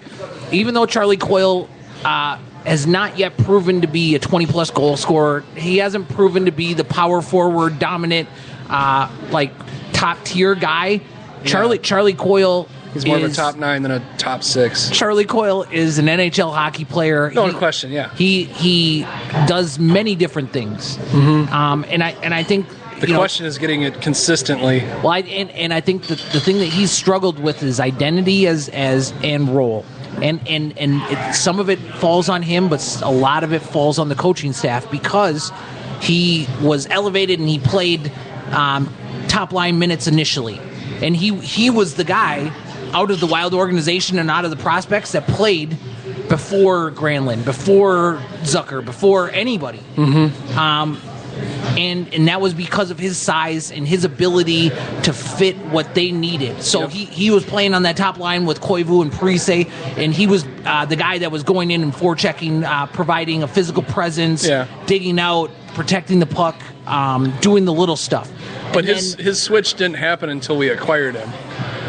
even though Charlie Coyle has not yet proven to be a 20-plus goal scorer, he hasn't proven to be the power forward dominant top-tier guy. Yeah. Charlie Coyle is more of a top 9 than a top 6. Charlie Coyle is an NHL hockey player. No question, yeah. He does many different things, and I think the question is getting it consistently. Well, I think the thing that he's struggled with is identity and role. And some of it falls on him, but a lot of it falls on the coaching staff because he was elevated and he played top line minutes initially, and he was the guy out of the Wild organization and out of the prospects that played before Granlund, before Zucker, before anybody. And that was because of his size and his ability to fit what they needed. So he was playing on that top line with Koivu and Parise, and he was the guy that was going in and forechecking, providing a physical presence, digging out, protecting the puck, doing the little stuff. But his switch didn't happen until we acquired him.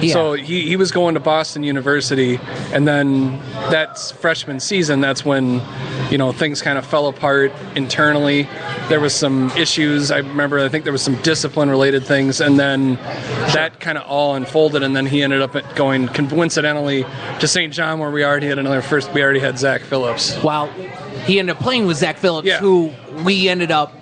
Yeah. So he was going to Boston University, and then that freshman season, that's when things kind of fell apart internally. There was some issues. I think there was some discipline-related things, and then that kind of all unfolded, and then he ended up going coincidentally to St. John, where we already had Zach Phillips. Well, he ended up playing with Zach Phillips, who we ended up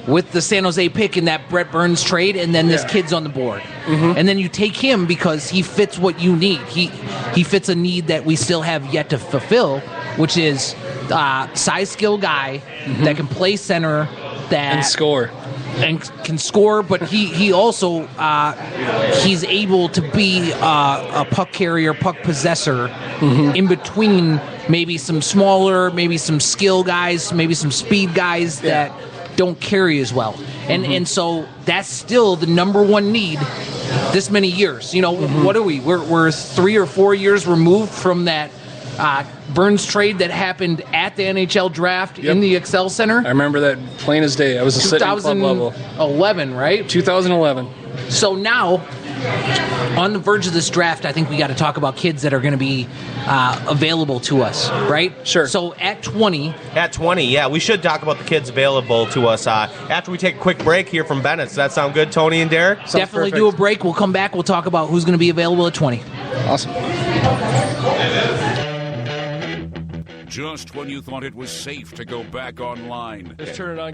with the San Jose pick in that Brett Burns trade, and then this kid's on the board. And then you take him because he fits what you need. He fits a need that we still have yet to fulfill, which is size skill guy that can play center and score. And can score, but he also he's able to be a puck carrier, puck possessor in between maybe some smaller, maybe some skill guys, maybe some speed guys that don't carry as well. And so that's still the number one need this many years. What are we? We're 3 or 4 years removed from that Burns trade that happened at the NHL draft in the Excel Center. I remember that plain as day. I was sitting at club level. 2011, right? 2011. So now, on the verge of this draft, I think we got to talk about kids that are going to be available to us, right? Sure. So at 20, we should talk about the kids available to us after we take a quick break here from Bennett. Does that sound good, Tony and Derek? Definitely do a break. We'll come back. We'll talk about who's going to be available at 20. Awesome. Just when you thought it was safe to go back online. Just turn it on.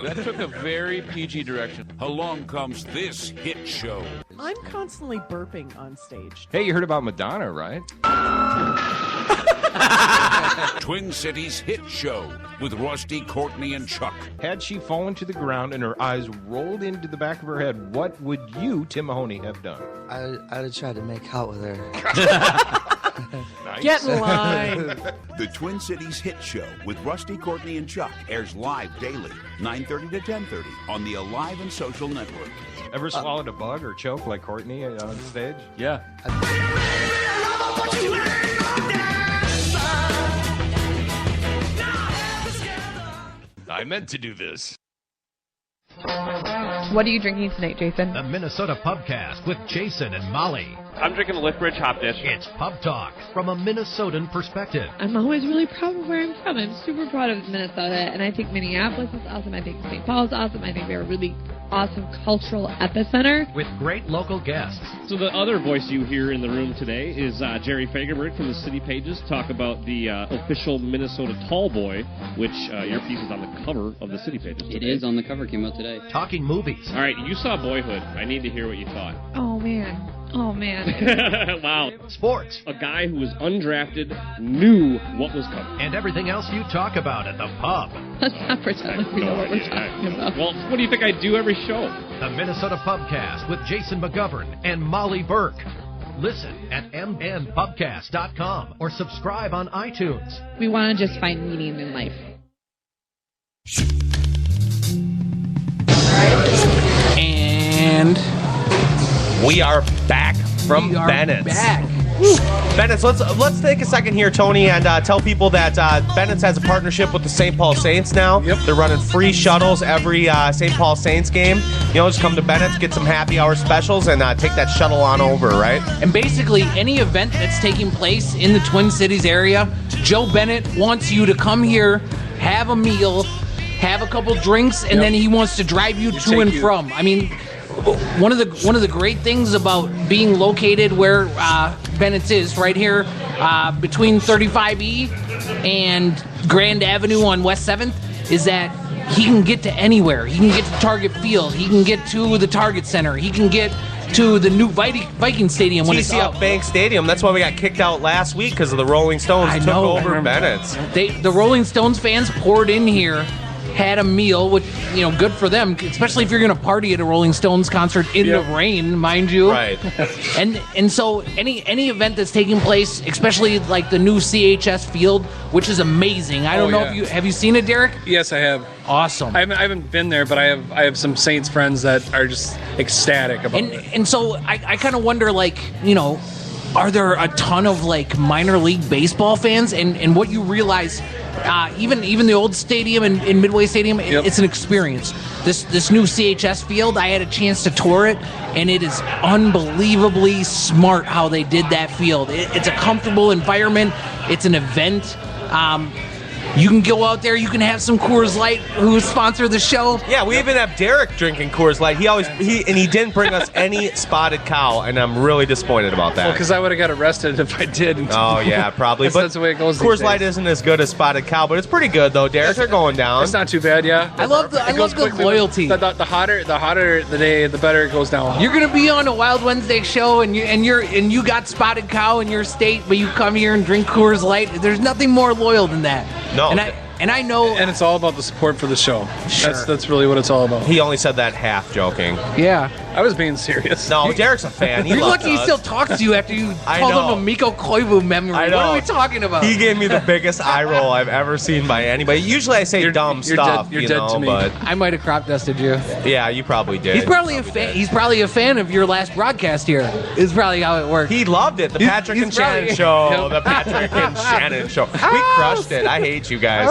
That took a very PG direction. Along comes this hit show. I'm constantly burping on stage. Hey, you heard about Madonna, right? Twin Cities hit show with Rusty, Courtney, and Chuck. Had she fallen to the ground and her eyes rolled into the back of her head, what would you, Tim Mahoney, have done? I'd have tried to make out with her. Nice. Get in line. The Twin Cities hit show with Rusty, Courtney, and Chuck airs live daily, 9:30 to 10:30 on the Alive and Social Network. Ever swallowed a bug or choke like Courtney on stage? Yeah. I meant to do this. What are you drinking tonight, Jason? The Minnesota Pubcast with Jason and Molly I'm drinking a Liftbridge Hop Dish. It's Pub Talk from a Minnesotan perspective. I'm always really proud of where I'm from. I'm super proud of Minnesota, and I think Minneapolis is awesome. I think St. Paul is awesome. I think they're a really awesome cultural epicenter. With great local guests. So the other voice you hear in the room today is Jerry Fagerberg from the City Pages. Talk about the official Minnesota Tall Boy, which your piece is on the cover of the City Pages today. It is on the cover, came out today. Talking movies. All right, you saw Boyhood. I need to hear what you thought. Oh, man. Wow. Sports. A guy who was undrafted knew what was coming. And everything else you talk about at the pub. Let's not pretend like we know what we're talking about. Well, what do you think I do every show? The Minnesota Pubcast with Jason McGovern and Molly Burke. Listen at mnpubcast.com or subscribe on iTunes. We want to just find meaning in life. And we are back from Bennett's. Bennett's, let's take a second here, Tony, and tell people that Bennett's has a partnership with the St. Paul Saints now. Yep. They're running free shuttles every St. Paul Saints game. You know, just come to Bennett's, get some happy hour specials, and take that shuttle on over, right? And basically, any event that's taking place in the Twin Cities area, Joe Bennett wants you to come here, have a meal, have a couple drinks, and then he wants to drive you to and from. I mean, one of the great things about being located where Bennett's is, right here between 35E and Grand Avenue on West 7th, is that he can get to anywhere. He can get to Target Field. He can get to the Target Center. He can get to the new Viking Stadium when it's up. Bank Stadium. That's why we got kicked out last week, because of the Rolling Stones took over Bennett's. The Rolling Stones fans poured in here, had a meal, which, good for them, especially if you're going to party at a Rolling Stones concert in the rain, mind you. Right. and so any event that's taking place, especially like the new CHS Field, which is amazing. I don't know if have you seen it, Derek? Yes, I have. Awesome. I haven't been there, but I have some Saints friends that are just ecstatic about it. And so I kind of wonder, are there a ton of minor league baseball fans? And what you realize, even the old stadium in Midway Stadium, it's an experience. This new CHS Field, I had a chance to tour it, and it is unbelievably smart how they did that field. It's a comfortable environment. It's an event. You can go out there. You can have some Coors Light, who sponsor the show. Yeah, we even have Derek drinking Coors Light. He didn't bring us any Spotted Cow, and I'm really disappointed about that. Well, because I would have got arrested if I did. Oh yeah, probably. But that's the way it goes. Coors Light isn't as good as Spotted Cow, but it's pretty good though. Derek, they're going down. It's not too bad. Yeah, I love the loyalty. The hotter the day, the better it goes down. You're gonna be on a Wild Wednesday show, and you got Spotted Cow in your state, but you come here and drink Coors Light. There's nothing more loyal than that. No. And I know, and it's all about the support for the show. Sure. That's really what it's all about. He only said that half joking. Yeah, I was being serious. No, Derek's a fan. You're lucky he still talks to you after you called him a Miko Koivu memory. I know. What are we talking about? He gave me the biggest eye roll I've ever seen by anybody. Usually I say dumb stuff. You're dead to me. But I might have crop dusted you. Yeah, you probably did. He's probably a fan. He's probably a fan of your last broadcast here. Is probably how it worked. He loved it. The Patrick and Shannon show. The Patrick and Shannon show. We crushed it. I hate you guys.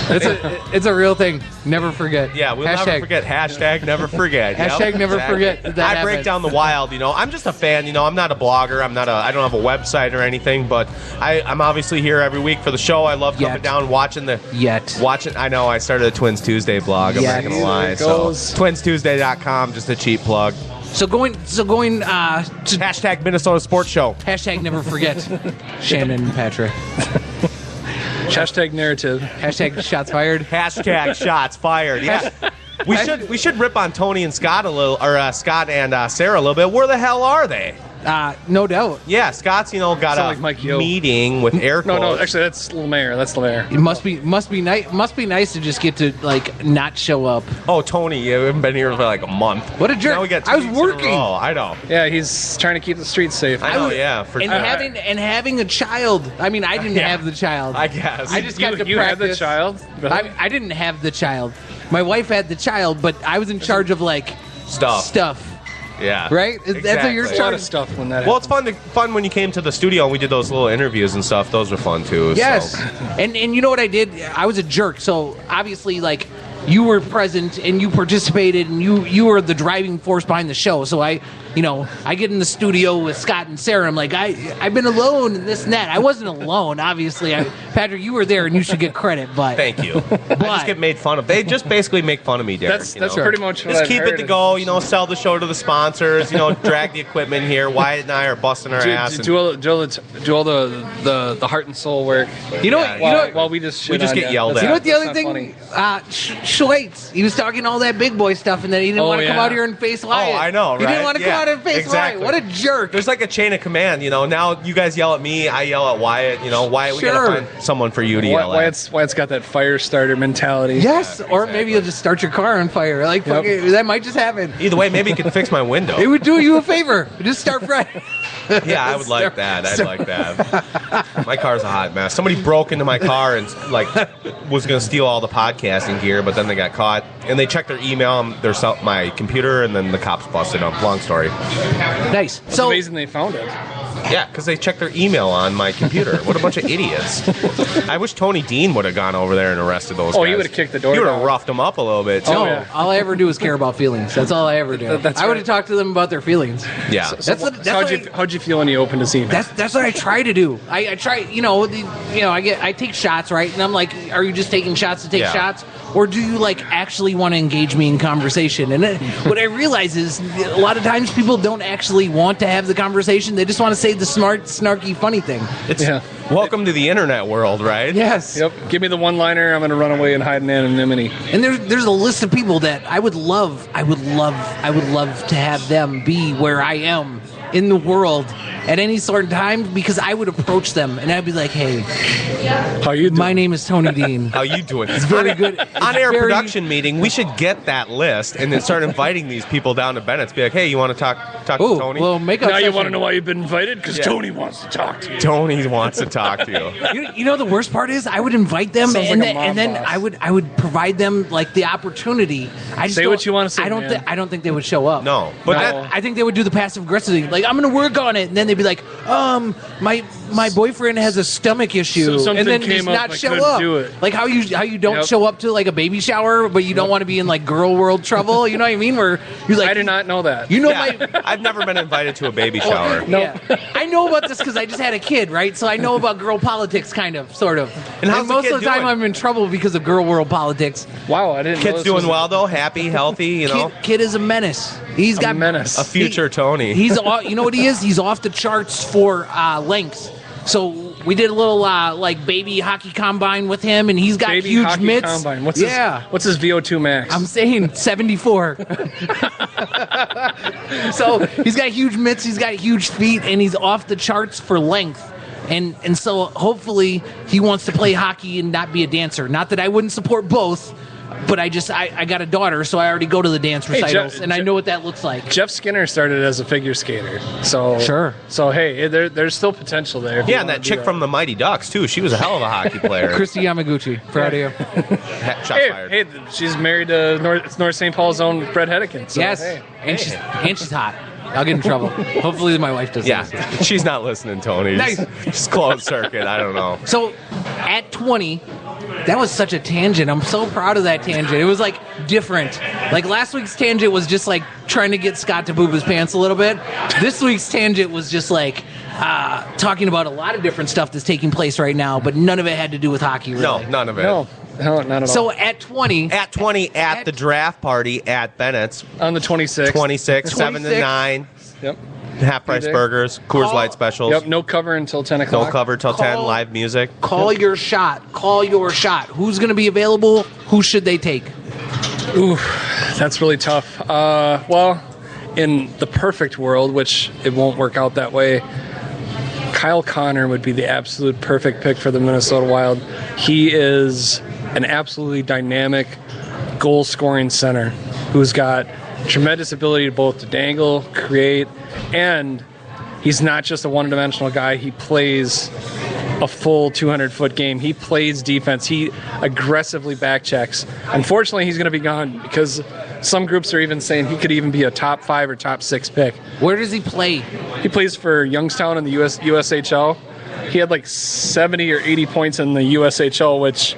It's a real thing. Never forget. Yeah, we'll never forget. Hashtag never forget. Hashtag never forget. That I break down the Wild. I'm just a fan. I'm not a blogger. I don't have a website or anything. But I'm obviously here every week for the show. I love coming down, watching. I know. I started a Twins Tuesday blog. I'm not gonna lie. So TwinsTuesday.com, just a cheap plug. So going to hashtag Minnesota Sports Show. Hashtag never forget. Shannon and Patrick. Hashtag narrative. Hashtag shots fired. Hashtag shots fired. Yeah. We should rip on Tony and Scott a little, or Scott and Sarah a little bit. Where the hell are they? No doubt. Yeah, Scott's got a meeting with air quotes. No, actually that's Lemaire. It must be nice to just get to not show up. Oh, Tony, you haven't been here for a month. What a jerk! Now we got 2 I was weeks in a working. row. I know. Yeah, he's trying to keep the streets safe. I know. Yeah, for and having a child. I mean, I didn't have the child. I guess I just got to practice. You had the child. I didn't have the child. My wife had the child, but I was in charge of stuff. Yeah. Right? Exactly. That's what you're a lot of stuff when that happens. Well, it's fun when you came to the studio and we did those little interviews and stuff. Those were fun too. Yes. So. And you know what I did? I was a jerk. So obviously you were present and you participated and you were the driving force behind the show. So I I get in the studio with Scott and Sarah. I'm like, I've been alone in this net. I wasn't alone, obviously. Patrick, you were there, and you should get credit. But thank you. I just get made fun of. They just basically make fun of me, Derek. That's pretty much what just I've keep heard it to go. Sell the show to the sponsors. Drag the equipment here. Wyatt and I are busting our ass. Do all the heart and soul work. While we just get yelled at. You know what the other thing? Schweitz. He was talking all that big boy stuff, and then he didn't want to come out here and face Wyatt. Oh, I know, right? He didn't want to come out and face Wyatt. What a jerk. There's like a chain of command, Now you guys yell at me, I yell at Wyatt. Wyatt, we gotta find someone for you to yell at. Wyatt's got that fire starter mentality. Yes, or maybe you'll just start your car on fire. That might just happen. Either way, maybe you can fix my window. It would do you a favor. Just start fresh. Yeah, I would like that. I'd like that. My car's a hot mess. Somebody broke into my car and was going to steal all the podcasting gear, but then they got caught. And they checked their email, my computer, and then the cops busted them. Long story. Nice. It's amazing they found it. Yeah, because they checked their email on my computer. What a bunch of idiots. I wish Tony Dean would have gone over there and arrested those guys. Oh, he would have kicked the door down. He would have roughed them up a little bit, too. All I ever do is care about feelings. That's all I ever do. I would have talked to them about their feelings. Yeah. How'd you feel when you opened his email? That's what I try to do. I try, I take shots, right? And I'm like, are you just taking shots to take shots? Or do you actually want to engage me in conversation? And what I realize is a lot of times people don't actually want to have the conversation. They just want to say the smart, snarky, funny thing. Welcome to the internet world, right? Yes. Yep. Give me the one-liner. I'm going to run away and hide in anonymity. And there's a list of people that I would love to have them be where I am in the world at any certain time, because I would approach them and I'd be like, "Hey, how you doing? My name is Tony Dean. How you doing?" It's very good. On-air production meeting, we should get that list and then start inviting these people down to Bennett's. Be like, "Hey, you want to talk to Tony?" Well, now you want to know why you've been invited? Because Tony wants to talk to you. Tony wants to talk to you. You know the worst part is I would invite them and then I would provide them the opportunity. I just say what you want to say. I don't think they would show up. No, but I think they would do the passive aggressively. I'm going to work on it, and then they'd be like, my boyfriend has a stomach issue, so and then just not show up. Do it. Like how you don't show up to a baby shower, but you don't want to be in girl world trouble. You know what I mean? Where you're like, I did not know that. I've never been invited to a baby shower. No, I know about this because I just had a kid, right? So I know about girl politics, sort of. And how's most the kid of the time doing? I'm in trouble because of girl world politics. Wow, I didn't. Kid's doing well though, happy, healthy. Kid is a menace. He's got a future Tony. He's you know what he is? He's off the charts for length. So we did a little baby hockey combine with him, and he's got baby huge hockey mitts. Combine. What's his VO2 max? I'm saying 74. So he's got huge mitts, he's got huge feet, and he's off the charts for length. And so hopefully he wants to play hockey and not be a dancer. Not that I wouldn't support both. But I got a daughter, so I already go to the dance recitals, and I know what that looks like. Jeff Skinner started as a figure skater, so sure. So hey, there's still potential there. Yeah, and that chick from the Mighty Ducks too. She was a hell of a hockey player. Christy Yamaguchi, proud of you. Hey, she's married to North St. Paul's own Brett Hedican. So, yes, and she's hot. I'll get in trouble. Hopefully my wife doesn't. Yeah, she's not listening, Tony. Nice. Just closed circuit. I don't know. So at 20. That was such a tangent. I'm so proud of that tangent. It was different. Last week's tangent was just trying to get Scott to poop his pants a little bit. This week's tangent was just talking about a lot of different stuff that's taking place right now, but none of it had to do with hockey, really. No, none of it. No, not at all. So at 20. At the draft party at Bennett's. On the 26th. 26th, 7 to 9. Yep. Half-price burgers, Coors Light specials. Yep, no cover until 10 o'clock. No cover till 10, live music. Call your shot. Who's going to be available? Who should they take? Ooh, that's really tough. Well, in the perfect world, which it won't work out that way, Kyle Connor would be the absolute perfect pick for the Minnesota Wild. He is an absolutely dynamic goal-scoring center who's got tremendous ability to both dangle, create, and he's not just a one-dimensional guy. He plays a full 200-foot game. He plays defense. He aggressively backchecks. Unfortunately, he's going to be gone because some groups are even saying he could even be a top 5 or top 6 pick. Where does he play? He plays for Youngstown in the USHL. He had 70 or 80 points in the USHL, which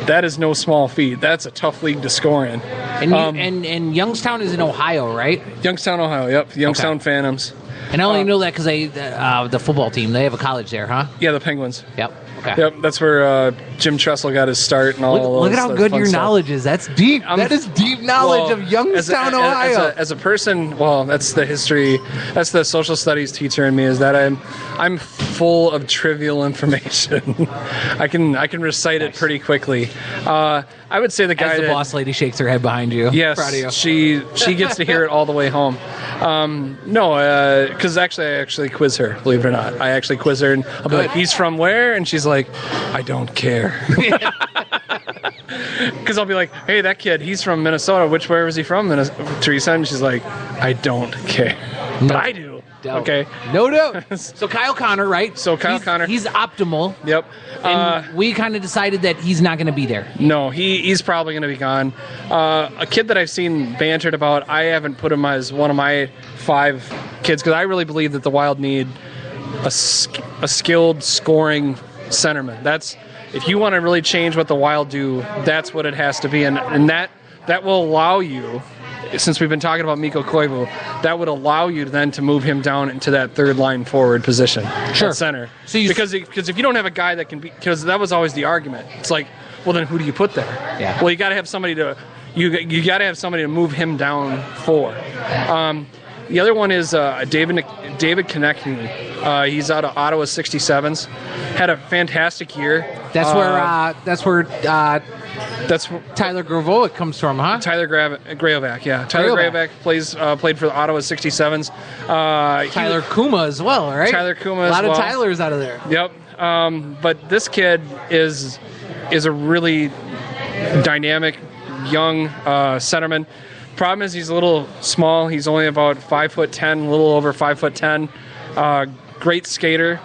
that is no small feat. That's a tough league to score in. And Youngstown is in Ohio, right? Youngstown, Ohio. Yep, Youngstown Phantoms. And I only know that because the football team, they have a college there, huh? Yeah, the Penguins. Yep. Okay. Yep, that's where Jim Tressel got his start and all. Look at how good your knowledge is. That's deep. That is deep knowledge of Youngstown, Ohio. As a person, well, that's the history. That's the social studies teacher in me. Is that I'm full of trivial information. I can recite it pretty quickly. I would say the guy As the boss lady shakes her head behind you. Yes, Proud of you. she gets to hear it all the way home. Because I actually quiz her. Believe it or not, I actually quiz her, and I'll be like, "He's from where?" And she's like, "I don't care." Because I'll be like, "Hey, that kid, he's from Minnesota. Where was he from, Teresa?" And she's like, "I don't care, but I do." Okay, no doubt. So Kyle Connor, right? So Kyle Connor, he's optimal. Yep. And we kind of decided that he's not going to be there. No, he's probably going to be gone. A kid that I've seen bantered about, I haven't put him as one of my 5 kids because I really believe that the Wild need a skilled scoring centerman. That's if you want to really change what the Wild do, that's what it has to be, and that will allow you. Since we've been talking about Mikko Koivu, that would allow you then to move him down into that third line forward position, sure, at center. So because if you don't have a guy that can be, because that was always the argument. It's like, well, then who do you put there? Yeah. Well, you got to have somebody to you got to have somebody to move him down for. The other one is David Konechny. He's out of Ottawa 67s. Had a fantastic year. That's where Tyler Gravovic comes from, huh? Tyler Graovac, yeah. Tyler Graovac played for the Ottawa 67s. Tyler Kuma as well, right? Tyler Kuma as well. A lot of Tylers out of there. Yep. But this kid is a really dynamic young centerman. Problem is he's a little small. He's only about 5'10", a little over 5'10". Great skater.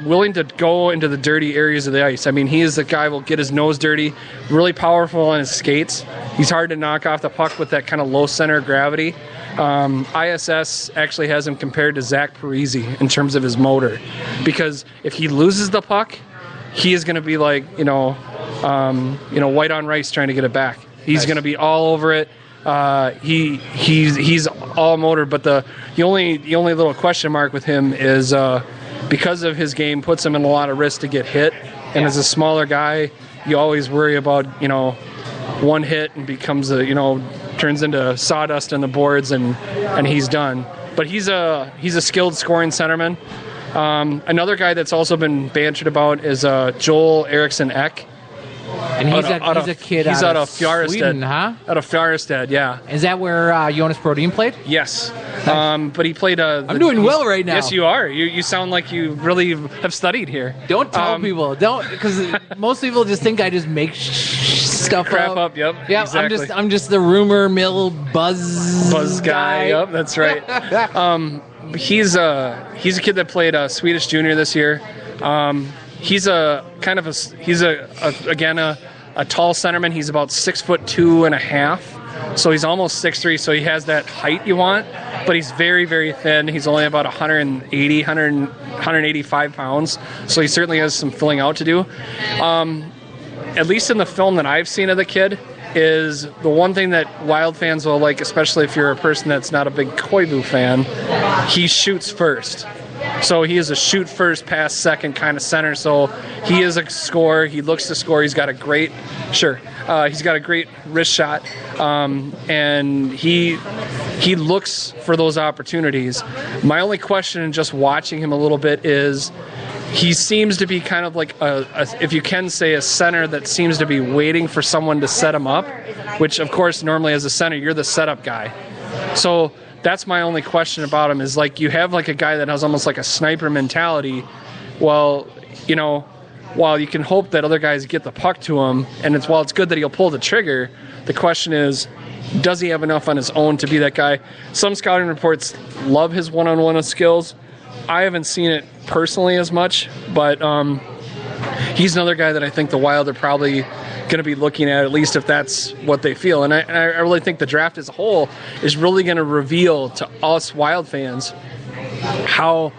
Willing to go into the dirty areas of the ice. I mean, he is the guy who will get his nose dirty, really powerful on his skates. He's hard to knock off the puck with that kind of low center of gravity. ISS actually has him compared to Zach Parise in terms of his motor, because if he loses the puck, he is going to be like, white on rice trying to get it back. He's going to be all over it. He's all motor, but the only little question mark with him is because of his game puts him in a lot of risk to get hit, and as a smaller guy, you always worry about one hit and becomes turns into sawdust in the boards and he's done. But he's a skilled scoring centerman. Another guy that's also been bantered about is Joel Eriksson Ek. And he's a kid out of Sweden, huh? Out of Fjärestad, yeah. Is that where Jonas Brodin played? Yes. But he played I'm doing well right now. Yes, you are. You sound like you really have studied here. Don't tell people. Don't, because most people just think I just make stuff crap up. Yep. Yeah, exactly. I'm just the rumor mill buzz guy. Yep, that's right. He's a kid that played Swedish Junior this year. He's a tall centerman. He's about 6'2.5", so he's almost 6'3", so he has that height you want, but he's very, very thin. He's only about 185 pounds, so he certainly has some filling out to do. At least in the film that I've seen of the kid, is the one thing that Wild fans will like, especially if you're a person that's not a big Koivu fan, he shoots first. So he is a shoot first, pass second kind of center. So he is a scorer. He looks to score. He's got a great, he's got a great wrist shot, and he looks for those opportunities. My only question in just watching him a little bit is he seems to be kind of like if you can say, a center that seems to be waiting for someone to set him up, which of course normally as a center you're the setup guy. So that's my only question about him, is like you have like a guy that has almost like a sniper mentality. Well, while you can hope that other guys get the puck to him, and while it's good that he'll pull the trigger, the question is, does he have enough on his own to be that guy? Some scouting reports love his one-on-one skills. I haven't seen it personally as much, but he's another guy that I think the Wild are probably going to be looking at least if that's what they feel. And I really think the draft as a whole is really going to reveal to us Wild fans how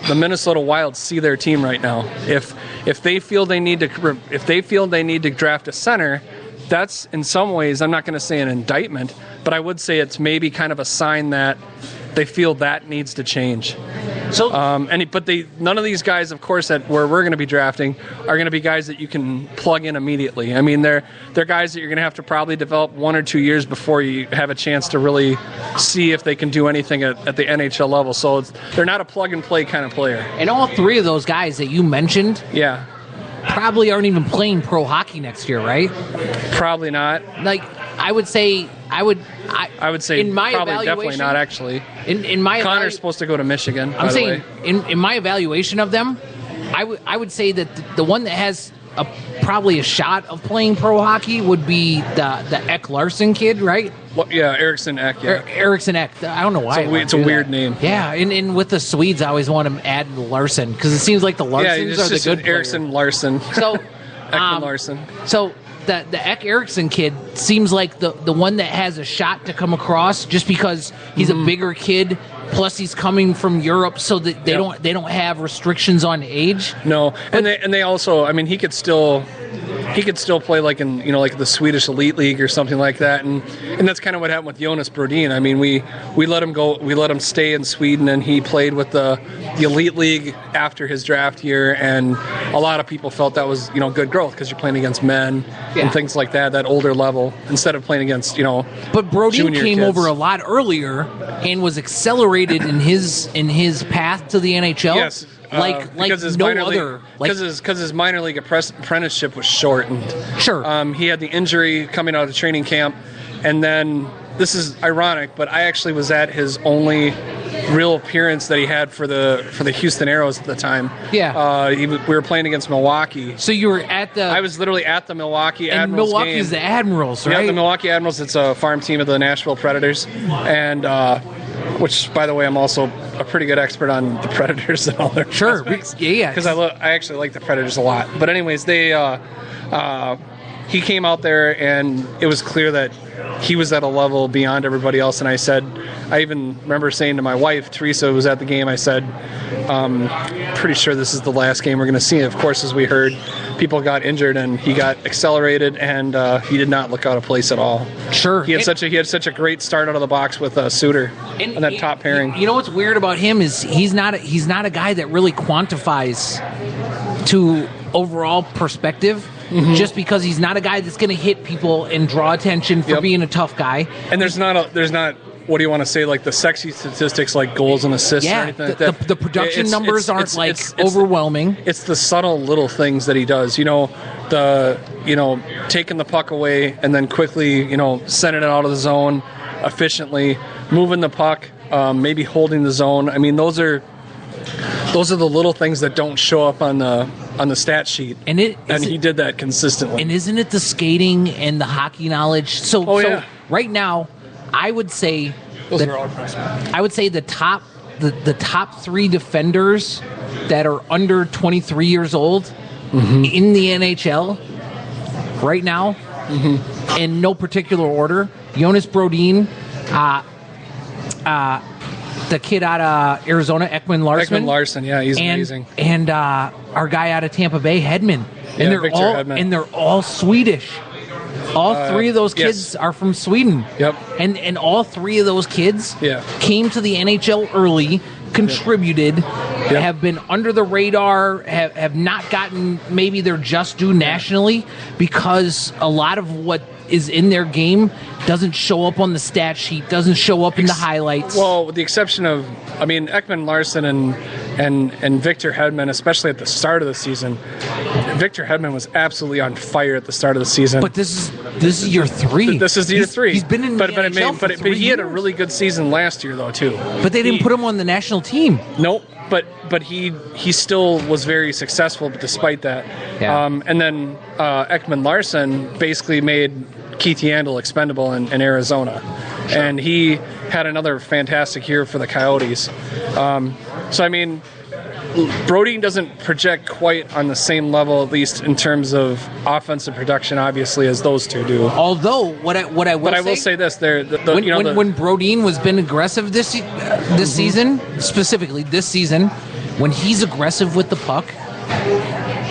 the Minnesota Wild see their team right now. If they feel they need to draft a center, that's in some ways, I'm not going to say an indictment, but I would say it's maybe kind of a sign that they feel that needs to change. So, none of these guys, of course, that where we're going to be drafting are going to be guys that you can plug in immediately. I mean, they're guys that you're going to have to probably develop 1 or 2 years before you have a chance to really see if they can do anything at the NHL level. So they're not a plug and play kind of player. And all three of those guys that you mentioned, yeah, probably aren't even playing pro hockey next year, right? Probably not. Like, I would say in my probably definitely evaluation, not actually. In my Connor's supposed to go to Michigan. I'm saying in my evaluation of them, I would say that the one that has probably a shot of playing pro hockey would be the Ek Larson kid, right? Well, yeah, Eriksson Ek. Yeah. Eriksson Ek. I don't know why. It's a weird name. Yeah, and with the Swedes, I always want to add Larson because it seems like the Larsons are the good players. Eriksson Larson. So Ekman Larson. So the Ek Eriksson kid seems like the one that has a shot to come across just because he's a bigger kid. Plus, he's coming from Europe, so that they don't have restrictions on age. No, and they also, I mean, he could still play like in like the Swedish Elite League or something like that, and that's kind of what happened with Jonas Brodin. I mean, we let him go, we let him stay in Sweden, and he played with the Elite League after his draft year, and a lot of people felt that was good growth because you're playing against men and things like that older level instead of playing against But Brodin came over a lot earlier and was accelerated in his path to the NHL. Yes. Because his minor league apprenticeship was shortened. Sure. He had the injury coming out of training camp, and then this is ironic, but I actually was at his only real appearance that he had for the Houston Aeros at the time. Yeah. We were playing against Milwaukee. So you were at the... I was literally at the Milwaukee Admirals game. And Milwaukee's the Admirals, right? Yeah, the Milwaukee Admirals. It's a farm team of the Nashville Predators, and which, by the way, I'm also a pretty good expert on the Predators and all their prospects. Yeah. Because I actually like the Predators a lot. But anyways, he came out there, and it was clear that he was at a level beyond everybody else. And I even remember saying to my wife, Teresa, who was at the game, I said, pretty sure this is the last game we're going to see. And of course, as we heard, people got injured, and he got accelerated, and he did not look out of place at all. Sure. He had such a great start out of the box with Suter and that top pairing. You know what's weird about him is he's not a guy that really quantifies to overall perspective. Mm-hmm. Just because he's not a guy that's going to hit people and draw attention for being a tough guy. And there's not what do you want to say, like the sexy statistics like goals and assists or anything like that. The production numbers aren't overwhelming. It's the subtle little things that he does. Taking the puck away and then quickly, sending it out of the zone efficiently, moving the puck, maybe holding the zone. I mean, those are the little things that don't show up on the stat sheet, and he did that consistently. And isn't it the skating and the hockey knowledge? So right now, I would say the top three defenders that are under 23 years old in the NHL right now, in no particular order: Jonas Brodin, the kid out of Arizona, Ekman Larson. Ekman Larson, yeah, he's amazing. And our guy out of Tampa Bay, Hedman. And they're all Swedish. All three of those kids are from Sweden. Yep. And all three of those kids came to the NHL early, contributed, have been under the radar, have not gotten maybe their just due nationally because a lot of what is in their game doesn't show up on the stat sheet, doesn't show up in the highlights. Well, with the exception of, Ekman Larson and Victor Hedman, especially at the start of the season. Victor Hedman was absolutely on fire at the start of the season. But this is year three. This is year three. He's been in the NHL for 3 but he had a years. really good season last year, though, too. But they didn't put him on the national team. Nope. But he still was very successful despite that. Yeah. And then Ekman Larson basically made Keith Yandel expendable in Arizona. Sure. And he had another fantastic year for the Coyotes. Brodin doesn't project quite on the same level, at least in terms of offensive production, obviously, as those two do. Although, what I will say this: when Brodin was been aggressive this season, specifically this season, when he's aggressive with the puck,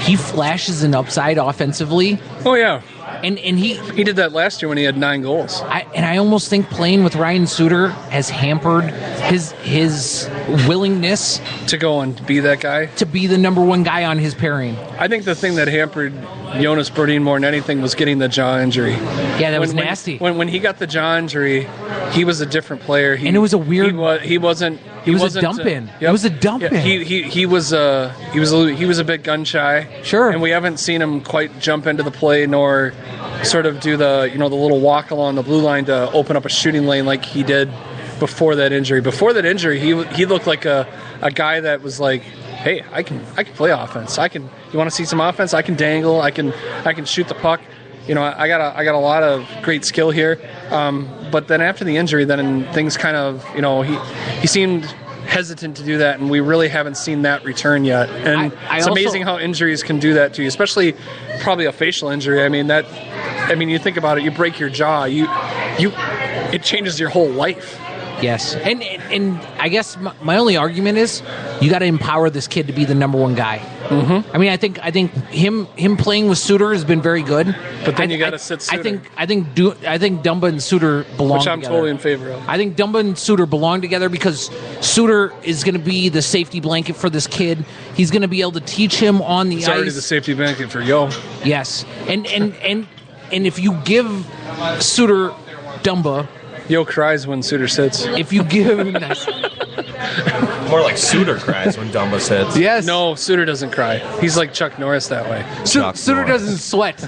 he flashes an upside offensively. Oh, yeah. And he did that last year when he had 9 goals. I almost think playing with Ryan Suter has hampered his willingness to go and be that guy, to be the number one guy on his pairing. I think the thing that hampered Jonas Brodin more than anything was getting the jaw injury. Yeah, that was nasty. When he got the jaw injury, he was a different player. And it was a weird. He was a dump in. It was a dump in. He was a bit gun shy. Sure. And we haven't seen him quite jump into the play nor sort of do the the little walk along the blue line to open up a shooting lane like he did before that injury. Before that injury, he looked like a guy that was like, hey, I can play offense. You want to see some offense? I can dangle. I can shoot the puck. I got a lot of great skill here. But then after the injury, then things kind of, he seemed hesitant to do that, and we really haven't seen that return yet. And it's amazing how injuries can do that to you, especially probably a facial injury. You think about it, you break your jaw, it changes your whole life. Yes, and I guess my only argument is you got to empower this kid to be the number one guy. Mm-hmm. I think him playing with Suter has been very good. But then you got to sit Suter. I think Dumba and Suter belong together. Which I'm totally in favor of. I think Dumba and Suter belong together because Suter is going to be the safety blanket for this kid. He's going to be able to teach him on the ice. He's already the safety blanket for Yo. Yes, and if you give Suter Dumba. Yo cries when Suter sits. If you give him more like Suter cries when Dumba sits. Yes. No, Suter doesn't cry. He's like Chuck Norris that way. Suter doesn't sweat.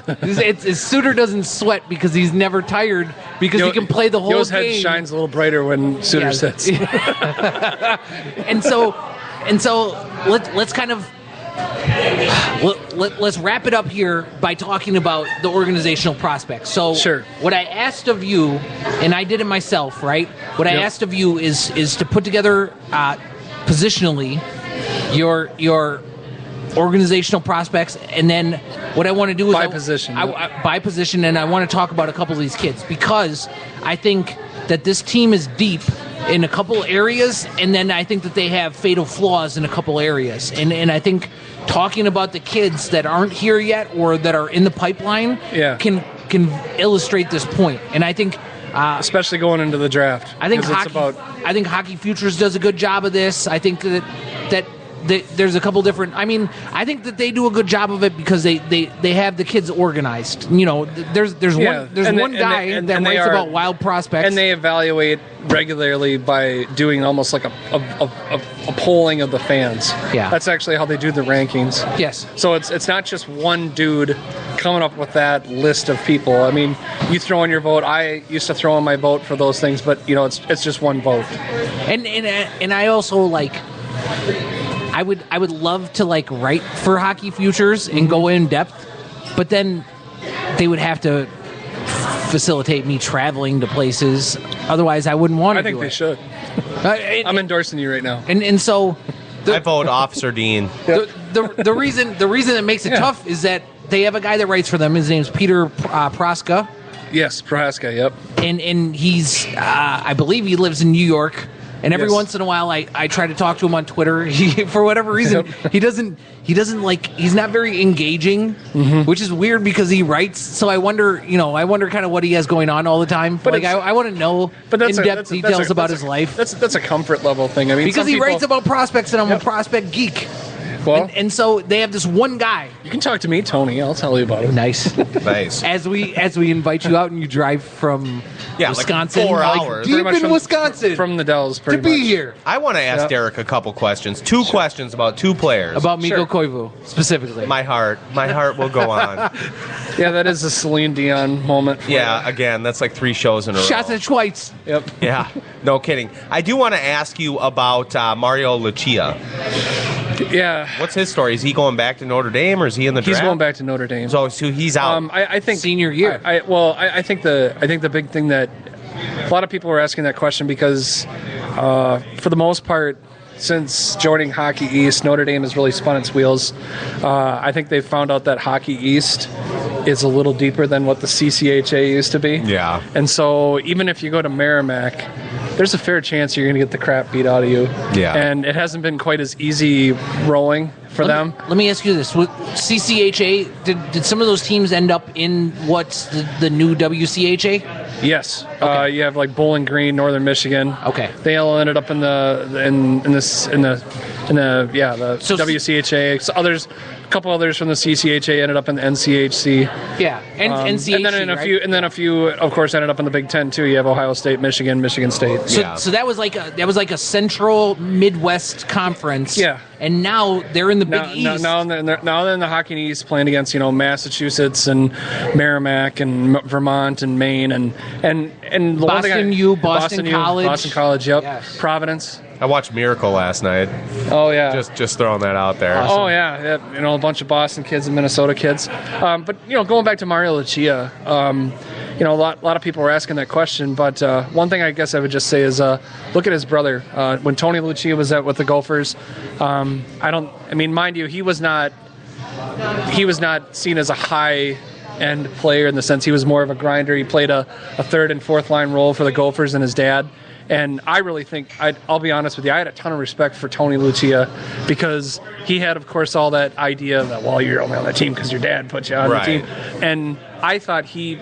Suter doesn't sweat because he's never tired because he can play the whole Yo's game. Head shines a little brighter when Suter sits. and so let's kind of let's wrap it up here by talking about the organizational prospects. So sure. What I asked of you, and I did it myself, right? What I asked of you is to put together positionally your organizational prospects, and then what I want to do is by position, and I want to talk about a couple of these kids because I think that this team is deep in a couple areas, and then I think that they have fatal flaws in a couple areas. And I think talking about the kids that aren't here yet or that are in the pipeline can illustrate this point. And I think especially going into the draft. I think Hockey Futures does a good job of this. I think that there's a couple different. I think that they do a good job of it because they have the kids organized. There's one guy that writes about wild prospects, and they evaluate regularly by doing almost like a polling of the fans. Yeah, that's actually how they do the rankings. Yes. So it's not just one dude coming up with that list of people. You throw in your vote. I used to throw in my vote for those things, but it's just one vote. And I also like. I would love to write for Hockey Futures and go in depth, but then they would have to facilitate me traveling to places. Otherwise, I wouldn't want to. I think they should. I'm endorsing you right now. And so I vote Officer Dean. The reason that makes it tough is that they have a guy that writes for them. His name's Peter Praska. Yes, Praska. Yep. And he's I believe he lives in New York. And every once in a while, I try to talk to him on Twitter. For whatever reason, he doesn't he's not very engaging, which is weird because he writes. So I wonder kind of what he has going on all the time. But I want to know in-depth details about his life. That's a comfort level thing. Because he writes about prospects, and I'm a prospect geek. Well, and so they have this one guy. You can talk to me, Tony. I'll tell you about it. Nice. As we invite you out and you drive from Wisconsin, like 4 hours, deep in Wisconsin, from the Dells, to be here. I want to ask Derek a couple questions. Two questions about two players. About Mikko Koivu specifically. My heart will go on. Yeah, that is a Celine Dion moment. Again, that's like 3 shows in a row. Shots at Schweitz. Yep. Yeah, no kidding. I do want to ask you about Mario Lucia. Yeah. What's his story? Is he going back to Notre Dame, or is he in the draft? He's going back to Notre Dame. So he's out. I think senior year. I think the big thing that a lot of people were asking that question because for the most part, since joining Hockey East, Notre Dame has really spun its wheels. I think they've found out that Hockey East is a little deeper than what the CCHA used to be. Yeah. And so even if you go to Merrimack, there's a fair chance you're going to get the crap beat out of you. Yeah. And it hasn't been quite as easy rowing for them. Let me ask you this. With CCHA, did some of those teams end up in what's the new WCHA? Yes. You have like Bowling Green, Northern Michigan. Okay. They all ended up in the WCHA. So a couple others from the CCHA ended up in the NCHC. Yeah, and NCHC, and then a few, of course, ended up in the Big Ten too. You have Ohio State, Michigan State. So that was like a Central Midwest conference. Yeah. And now they're in the Big East. Now they're in the Hockey East, playing against Massachusetts and Merrimack and Vermont and Maine and the Boston College. Yep. Yes. Providence. I watched Miracle last night. Oh yeah, just throwing that out there. Awesome. Oh yeah, a bunch of Boston kids and Minnesota kids. But going back to Mario Lucia, a lot of people were asking that question. But one thing I guess I would just say is look at his brother. When Tony Lucia was with the Gophers, mind you, he was not seen as a high end player in the sense he was more of a grinder. He played a third and fourth line role for the Gophers and his dad. And I really think, I'll be honest with you, I had a ton of respect for Tony Lucia because he had, of course, all that idea that, well, you're only on the team because your dad put you on the team. And I thought he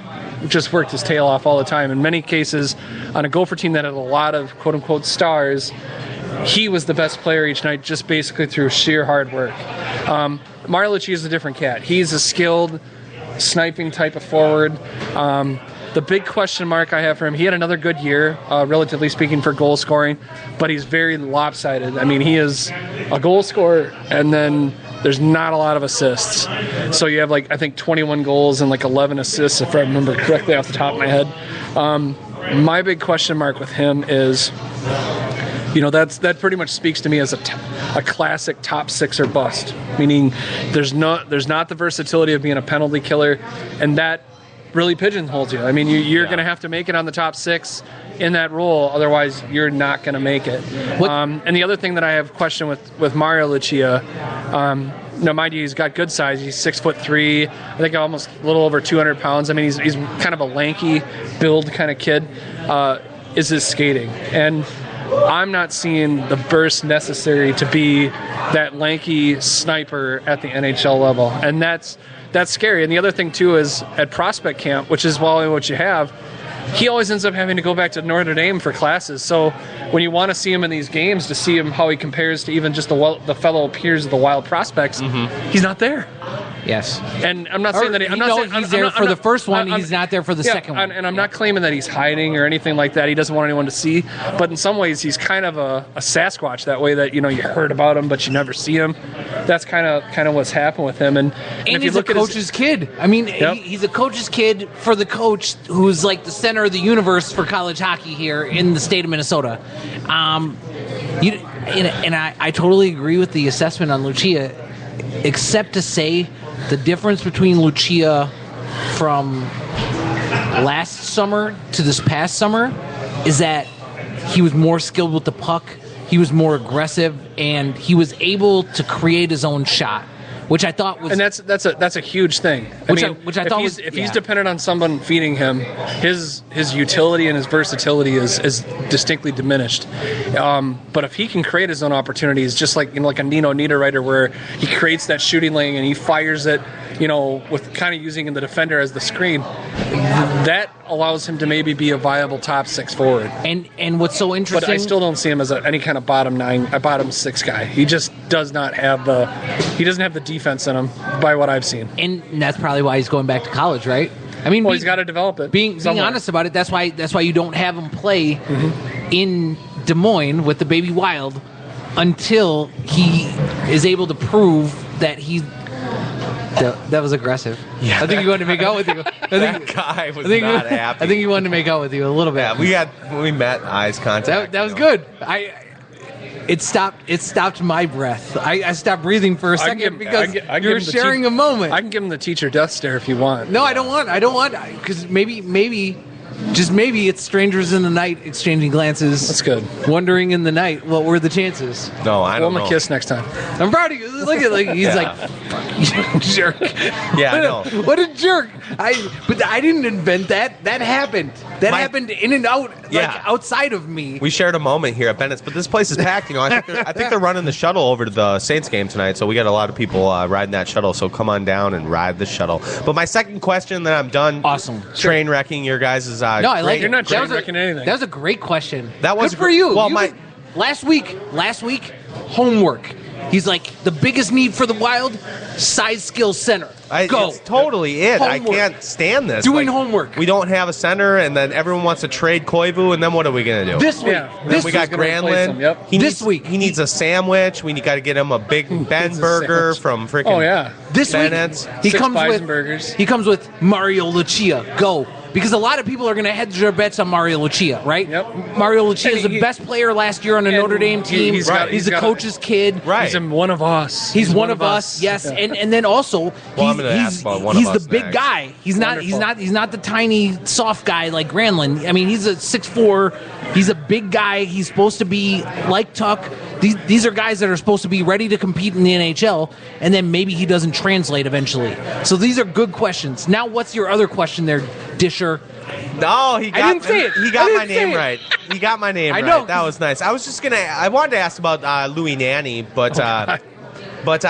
just worked his tail off all the time. In many cases, on a Gopher team that had a lot of quote-unquote stars, he was the best player each night just basically through sheer hard work. Mario Lucia is a different cat. He's a skilled sniping type of forward. The big question mark I have for him, he had another good year, relatively speaking, for goal scoring, but he's very lopsided. I mean, he is a goal scorer, and then there's not a lot of assists. So you have, I think 21 goals and 11 assists, if I remember correctly off the top of my head. My big question mark with him is, that pretty much speaks to me as a classic top six or bust, meaning there's not the versatility of being a penalty killer, and that really pigeonholes you. I mean, you're going to have to make it on the top six in that role, otherwise you're not going to make it. And the other thing that I have question with Mario Lucia, mind you, he's got good size. He's 6'3", I think almost a little over 200 pounds. I mean, he's kind of a lanky build kind of kid. Is his skating, and I'm not seeing the burst necessary to be that lanky sniper at the NHL level, and that's scary. And the other thing too is at prospect camp, which is what you have, he always ends up having to go back to Notre Dame for classes. So when you want to see him in these games to see him how he compares to even just the fellow peers of the wild prospects, he's not there. Yes. And I'm not saying that he's there for the first one. He's not there for the second one. And I'm not claiming that he's hiding or anything like that. He doesn't want anyone to see. But in some ways, he's kind of a Sasquatch that way that you heard about him, but you never see him. That's kind of what's happened with him. And if he's you look a coach's kid. I mean, he's a coach's kid for the coach who's like the center of the universe for college hockey here in the state of Minnesota. I totally agree with the assessment on Lucia, except to say the difference between Lucia from last summer to this past summer is that he was more skilled with the puck, he was more aggressive, and he was able to create his own shot, which I thought was... And that's a huge thing. If he's dependent on someone feeding him, his utility and his versatility is distinctly diminished. But if he can create his own opportunities, just like like a Nino Niederreiter, where he creates that shooting lane and he fires it, with kind of using the defender as the screen, that allows him to maybe be a viable top six forward. And what's so interesting... But I still don't see him as any kind of bottom six guy. He just does not have the defense in him by what I've seen. And that's probably why he's going back to college, right? I mean, he's got to develop it. Being honest about it, that's why you don't have him play in Des Moines with the Baby Wild until he is able to prove that he... That was aggressive. Yeah, I think he wanted to make out with you. That guy was not happy. I think he wanted to make out with you a little bit. Yeah, we met eyes contact. That was good. It stopped my breath. I stopped breathing for a second because you're sharing a moment. I can give him the teacher death stare if you want. No, I don't want because maybe just maybe it's strangers in the night exchanging glances. That's good. Wondering in the night, what were the chances? No, I don't know. Give him a kiss next time. I'm proud of you. Look at he's like, fuck you, jerk. Yeah, I know. What a jerk. But I didn't invent that. That happened. That happened in and out, Yeah. outside of me. We shared a moment here at Bennett's, but this place is packed. I think they're running the shuttle over to the Saints game tonight, so we got a lot of people riding that shuttle. So come on down and ride the shuttle. But my second question, then I'm done. Awesome. Train wrecking your guys' No, I like it. You're not That was train wrecking anything. That was a great question. That was good for you. Well, last week, homework. He's like, the biggest need for the Wild, size, skill, center. Go. It's totally it. Homework. I can't stand this. Doing homework. We don't have a center, and then everyone wants to trade Koivu, and then what are we going to do? This week. Then we got Granlund. Yep. He needs a sandwich. We got to get him a Big Ben burger from freaking Bennett's. He comes with Mario Lucia. Go. Because a lot of people are going to hedge their bets on Mario Lucia, right? Yep. Mario Lucia is the best player last year on the Notre Dame team. He's the coach's kid. Right. He's one of us. He's one of us. Yes. Yeah. And then also I'm gonna ask about one he's of the us big next. guy. He's not the tiny soft guy like Granlund. I mean, he's a 6'4". He's a big guy. He's supposed to be like Tuck. These are guys that are supposed to be ready to compete in the NHL, and then maybe he doesn't translate eventually. So these are good questions. Now, what's your other question there, Disher? No, he got. I didn't say it. He got my name right. He got my name I right. know. That was nice. I was just gonna. I wanted to ask about Louis Nanny, but I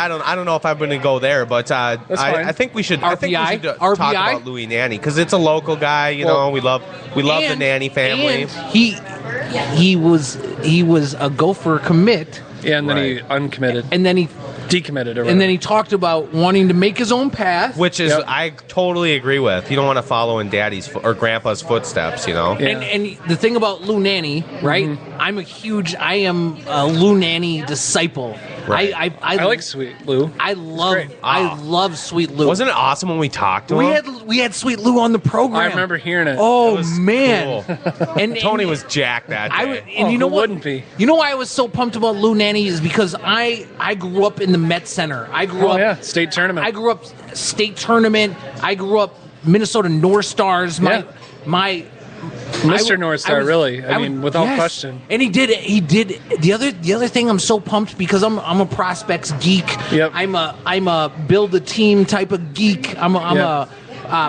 don't know if I'm going to go there. But I think we should. I think we should talk about Louis Nanny because it's a local guy. You know, we love the Nanny family. And he was a Gopher commit. Yeah, and then he uncommitted. And then he decommitted. And then he talked about wanting to make his own path, which is I totally agree with. You don't want to follow in Daddy's or Grandpa's footsteps, you know. Yeah. And the thing about Lou Nanny, right? Mm-hmm. I am a Lou Nanny disciple. Right. I like Sweet Lou. I love Sweet Lou. Wasn't it awesome when we talked to him? We had Sweet Lou on the program. I remember hearing it. Oh, it was man! Cool. And Tony was jacked that day. You know what? Wouldn't be. You know why I was so pumped about Lou Nanny is because I grew up in the Met Center. I grew up state tournament. I grew up state tournament. I grew up Minnesota North Stars. My Mr. North Star, really. I mean, without question. And he did the other thing. I'm so pumped because I'm a prospects geek. Yep. I'm a build a team type of geek. I'm a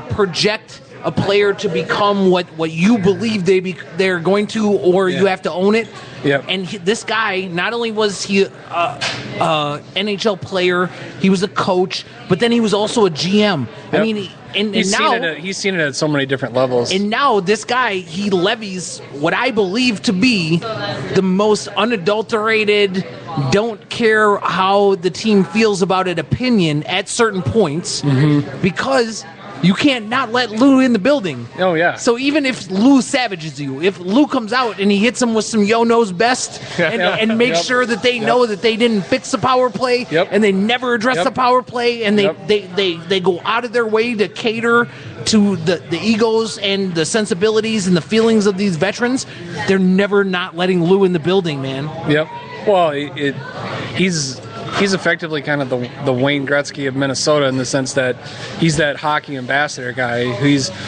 project a player to become what you believe they're going to, or you have to own it. Yep. And this guy, not only was he a NHL player, he was a coach, but then he was also a GM. Yep. I mean, he's seen it at so many different levels. And now this guy, he levies what I believe to be the most unadulterated, don't care how the team feels about it opinion at certain points, because you can't not let Lou in the building. Oh, yeah. So even if Lou savages you, if Lou comes out and he hits him with some Yo knows best and makes sure that they know that they didn't fix the power play and they never address the power play and they go out of their way to cater to the egos and the sensibilities and the feelings of these veterans, they're never not letting Lou in the building, man. Yep. Well, he's effectively kind of the Wayne Gretzky of Minnesota in the sense that he's that hockey ambassador guy.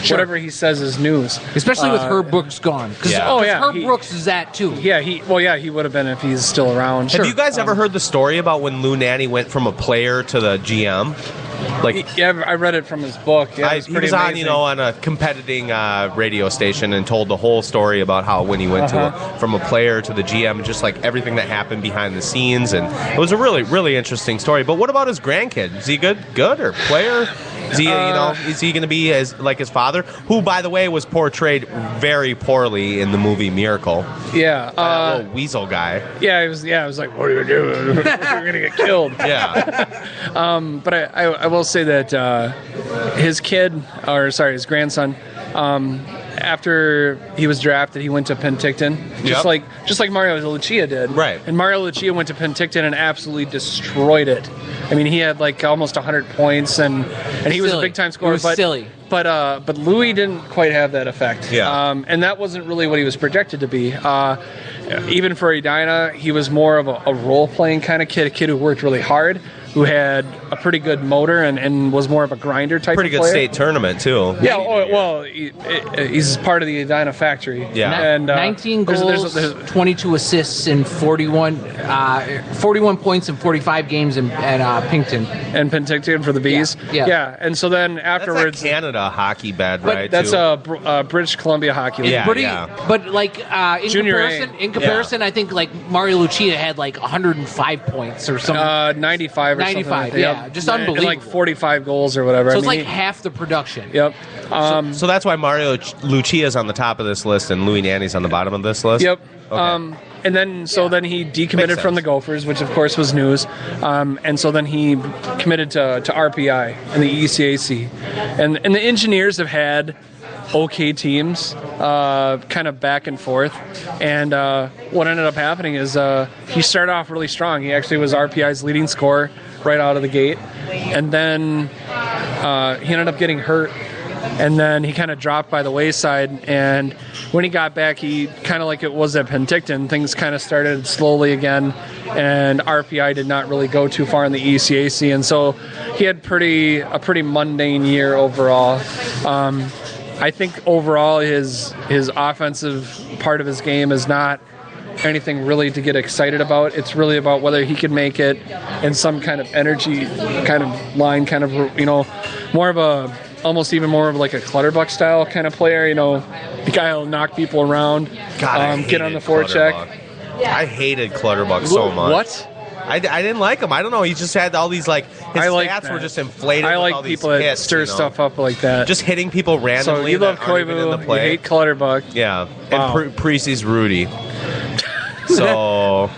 Whatever he says is news. Especially with Herb Brooks gone. Herb Brooks is that too. Yeah, he would have been if he's still around. Have you guys ever heard the story about when Lou Nanny went from a player to the GM? I read it from his book. Yeah, he was on, on a competing radio station and told the whole story about how when he went from a player to the GM, just like everything that happened behind the scenes, and it was a really, really interesting story. But what about his grandkid? Is he good or player? Is he, is he going to be like his father, who, by the way, was portrayed very poorly in the movie Miracle? Yeah, that little weasel guy. Yeah, I was like, what are you doing? You're going to get killed. Yeah. But I will say that his grandson, after he was drafted, he went to Penticton, just like Mario Lucia did. Right. And Mario Lucia went to Penticton and absolutely destroyed it. I mean, he had like almost 100 points, and he was a big time scorer. It was silly. But Louis didn't quite have that effect. Yeah. And that wasn't really what he was projected to be. Even for Edina, he was more of a role playing kind of kid, a kid who worked really hard. who had a pretty good motor and was more of a grinder type Pretty of good player. state tournament, too. Yeah, he's part of the Edina factory. Yeah. And 19 goals, 22 assists in 41 points in 45 games at Pinkton. And Penticton for the Bees. Yeah. And so then afterwards... That's like Canada hockey bed, but right? That's too? British Columbia Hockey League. But like in Junior comparison, I think like Mario Lucia had like 105 points or something. 95 or 95, something like that. yeah, just unbelievable. And like 45 goals or whatever. So it's like half the production. Yep. So that's why Mario Lucia's on the top of this list and Louis Nanny's on the bottom of this list? Yep. Okay. And then then he decommitted from the Gophers, which of course was news. And so then he committed to RPI and the ECAC. And the Engineers have had okay teams, kind of back and forth. And what ended up happening is he started off really strong. He actually was RPI's leading scorer right out of the gate. And then he ended up getting hurt. And then he kind of dropped by the wayside. And when he got back, he kind of like it was at Penticton, things kind of started slowly again. And RPI did not really go too far in the ECAC. And so he had a pretty mundane year overall. I think overall his offensive part of his game is not anything really to get excited about. It's really about whether he can make it in some kind of energy kind of line, kind of, more of a, almost even more of like a Clutterbuck style kind of player. The guy will knock people around, get on the forecheck. I hated Clutterbuck so much. What? I didn't like him. I don't know. He just had all these his stats were just inflated. I with like all people these that hits, stir stuff up like that. Just hitting people randomly. So you love that aren't even in the Koivu, you play. hate Clutterbuck. Yeah, Wow. and Preece's Rudy. So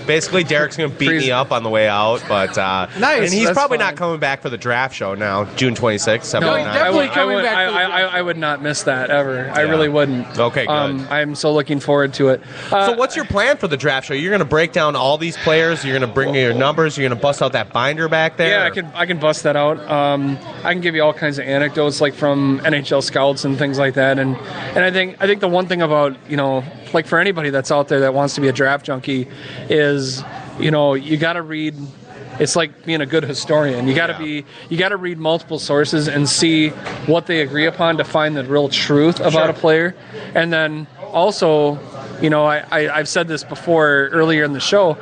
basically, Derek's going to beat me up on the way out, but Nice, and he's that's probably fine. not coming back for the draft show now, June 26th, 7 No, he's definitely coming back. I would not miss that ever. I really wouldn't. Okay, good. I'm so looking forward to it. So what's your plan for the draft show? You're going to break down all these players. You're going to bring your numbers. You're going to bust out that binder back there. Yeah, I can bust that out. I can give you all kinds of anecdotes, like from NHL scouts and things like that. And I think the one thing about like for anybody that's out there that wants to be a draft junkie is you got to read. It's like being a good historian. You got to read multiple sources and see what they agree upon to find the real truth about a player. And then also, I've said this before earlier in the show.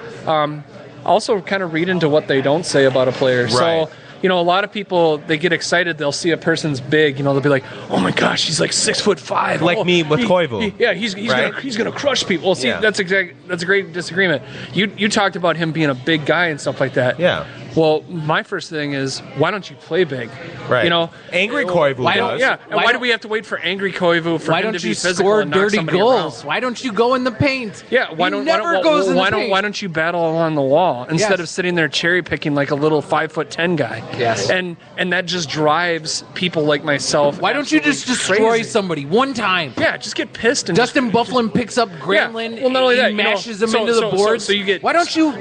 Also, kind of read into what they don't say about a player. Right. So. A lot of people, they get excited. They'll see a person's big. They'll be like, "Oh my gosh, he's like 6'5", like me with Koivu." He's gonna crush people. Well, see, that's a great disagreement. You talked about him being a big guy and stuff like that. Yeah. Well, my first thing is, why don't you play big? Right. Angry Koivu does. Yeah. And why do we have to wait for angry Koivu for him to be physical score and knock dirty somebody goals? around? Why don't you go in the paint? Yeah. Why don't you battle along the wall instead of sitting there cherry picking like a little 5'10" guy? Yes. And that just drives people like myself. Why don't you just destroy crazy. somebody one time? Yeah, just get pissed. And Dustin Bufflin picks up Granlund. Well, not only that, and mashes him into the boards. So you get. Why don't you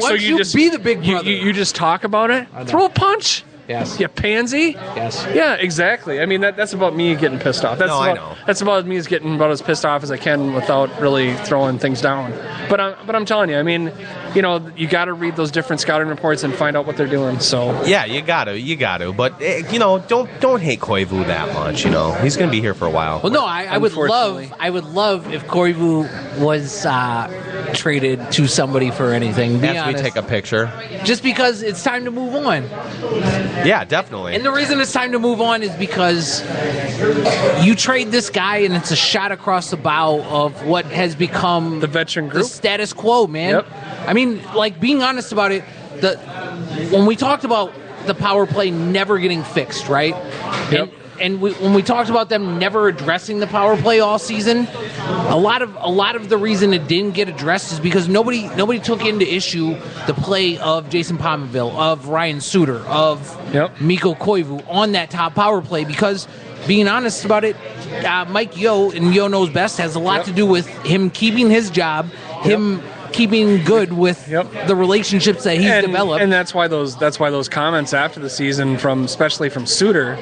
be the big brother? You just talk about it. Throw a punch. Yes. You pansy. Yes. Yeah, exactly. I mean, that's about me getting pissed off. I know. That's about me getting about as pissed off as I can without really throwing things down. But I'm telling you, I mean, you got to read those different scouting reports and find out what they're doing. So yeah, you got to. But don't hate Koivu that much. He's going to be here for a while. Well, no, I would love if Koivu was traded to somebody for anything. Be After honest. we take a picture. Just because it's time to move on. Yeah, definitely. And the reason it's time to move on is because you trade this guy and it's a shot across the bow of what has become the veteran group, the status quo, man. Yep. I mean, like, being honest about it, when we talked about the power play never getting fixed, right? Yep. And when we talked about them never addressing the power play all season, a lot of the reason it didn't get addressed is because nobody took into issue the play of Jason Pominville, of Ryan Suter, of Mikko Koivu on that top power play. Because, being honest about it, Mike Yeo, and Yeo knows best, has a lot to do with him keeping his job, him keeping good with the relationships that he's developed. And that's why those comments after the season, especially from Suter,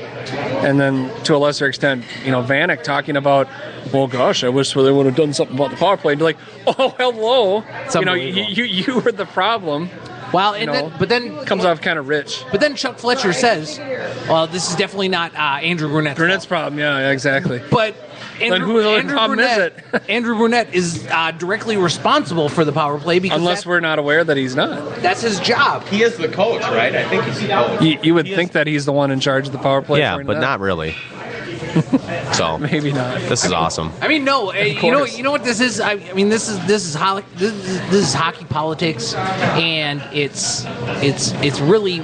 and then to a lesser extent, Vanek talking about, well, gosh, I wish they would have done something about the power play. And you're like, oh, hello, you were the problem. Well, and but then comes off kind of rich. But then Chuck Fletcher says, "Well, this is definitely not Andrew Brunette's problem." Yeah, exactly. But Andrew Andrew Brunette is directly responsible for the power play because unless we're not aware that he's not. That's his job. He is the coach, right? I think he's the coach. You would think that he's the one in charge of the power play. Yeah, but not really. So maybe not. This is awesome. I mean, no. You know what this is? I mean, this is hockey politics, and it's really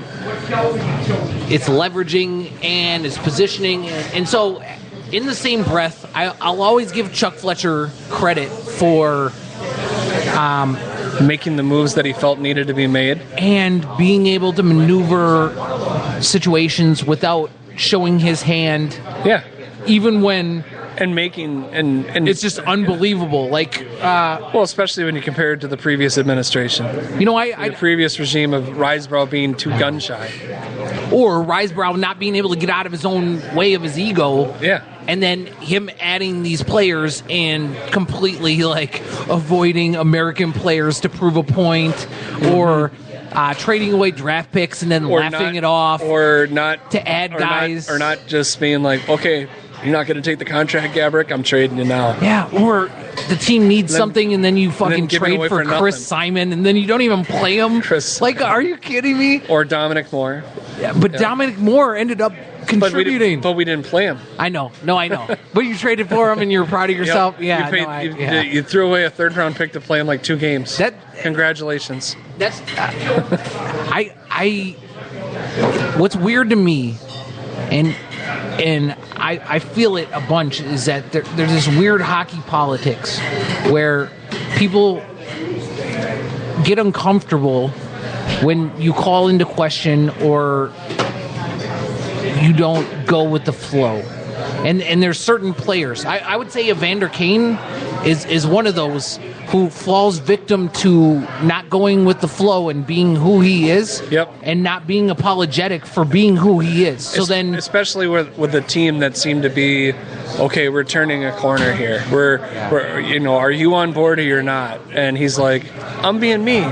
leveraging and it's positioning, and so in the same breath, I'll always give Chuck Fletcher credit for making the moves that he felt needed to be made and being able to maneuver situations without showing his hand. Yeah. Even when making and it's just unbelievable. Like, well, especially when you compare it to the previous administration. You know, the previous regime of Risebrough being too gun shy, or Risebrough not being able to get out of his own way of his ego. Yeah. And then him adding these players and completely like avoiding American players to prove a point, or trading away draft picks and then laughing it off, or not to add guys, or not just being like, okay, you're not going to take the contract, Gabrick, I'm trading you now. Yeah, or the team needs something and then you fucking trade for Chris Simon and then you don't even play him. Like, are you kidding me? Or Dominic Moore. Yeah, but Dominic Moore ended up contributing. But we didn't play him. I know. No, I know. But you traded for him and you're proud of yourself. Yep. Yeah, you threw away a third-round pick to play him like 2 games. Congratulations. That's what's weird to me, and I feel it a bunch, is that there's this weird hockey politics where people get uncomfortable when you call into question or you don't go with the flow. And there's certain players. I would say Evander Kane is one of those who falls victim to not going with the flow and being who he is. Yep. And not being apologetic for being who he is. So then, especially with a team that seemed to be, okay, we're turning a corner here. We're are you on board or you're not? And he's like, I'm being me.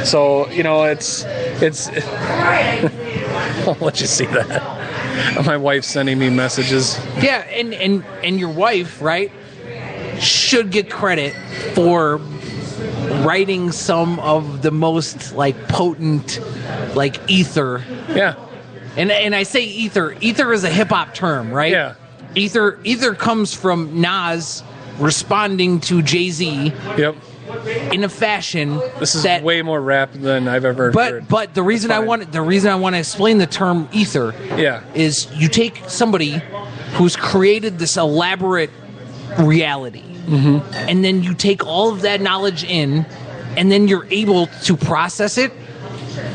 So, it's I'll let you see that. My wife's sending me messages. Yeah, and your wife, right, should get credit for writing some of the most potent ether. Yeah. And I say ether. Ether is a hip hop term, right? Yeah. Ether comes from Nas responding to Jay-Z. Yep. In a fashion this is way more rap than I've ever heard. But the reason I want to explain the term ether is you take somebody who's created this elaborate reality, and then you take all of that knowledge in, and then you're able to process it,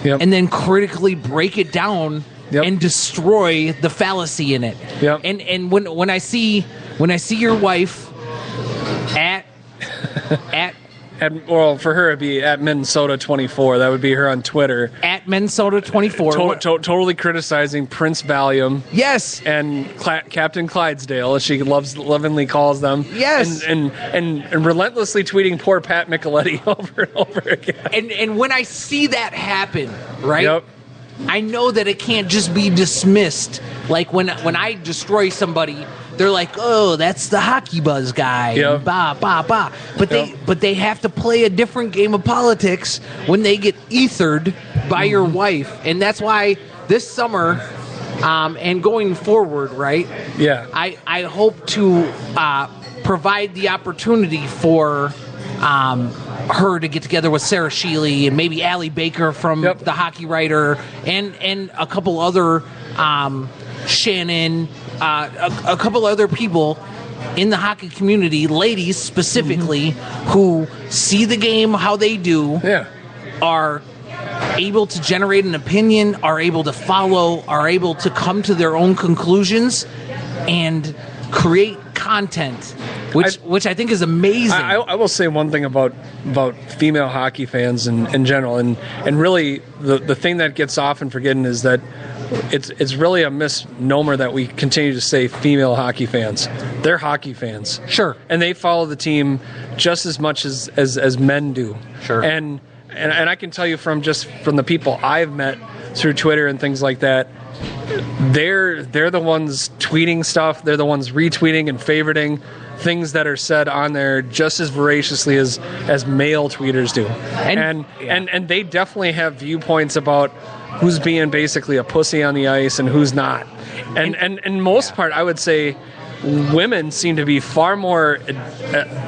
and then critically break it down and destroy the fallacy in it. Yep. And when I see your wife at well, for her, it'd be at Minnesota24. That would be her on Twitter. At Minnesota24. Totally criticizing Prince Valium. Yes. And Captain Clydesdale, as she lovingly calls them. Yes. And relentlessly tweeting poor Pat Micheletti over and over again. And when I see that happen, right? Yep. I know that it can't just be dismissed. Like when I destroy somebody, they're like, "Oh, that's the hockey buzz guy." Yep. Bah bah bah. But they have to play a different game of politics when they get ethered by your wife, and that's why this summer, and going forward, right? Yeah. I hope to provide the opportunity for her to get together with Sarah Shealy and maybe Allie Baker from The Hockey Writer and a couple other Shannon, a couple other people in the hockey community, ladies specifically, who see the game how they do, are able to generate an opinion, are able to follow, are able to come to their own conclusions and create content, which I think is amazing. I will say one thing about female hockey fans in general, and really the thing that gets often forgotten is that it's really a misnomer that we continue to say female hockey fans. They're hockey fans. Sure. And they follow the team just as much as men do. Sure. And and I can tell you from the people I've met through Twitter and things like that, they're the ones tweeting stuff. They're the ones retweeting and favoriting things that are said on there just as voraciously as male tweeters do. And they definitely have viewpoints about who's being basically a pussy on the ice and who's not. And most part, I would say women seem to be far more,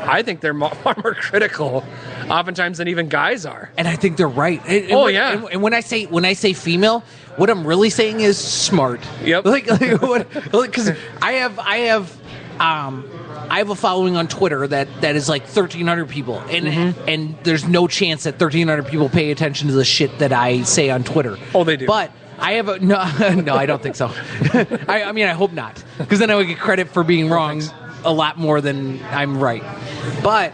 I think they're far more critical oftentimes than even guys are. And I think they're right. Yeah. And when I say female, what I'm really saying is smart. Yep. Because I have a following on Twitter that is like 1,300 people, and there's no chance that 1,300 people pay attention to the shit that I say on Twitter. Oh, they do. But I have no, I don't think so. I mean, I hope not, because then I would get credit for being wrong a lot more than I'm right. But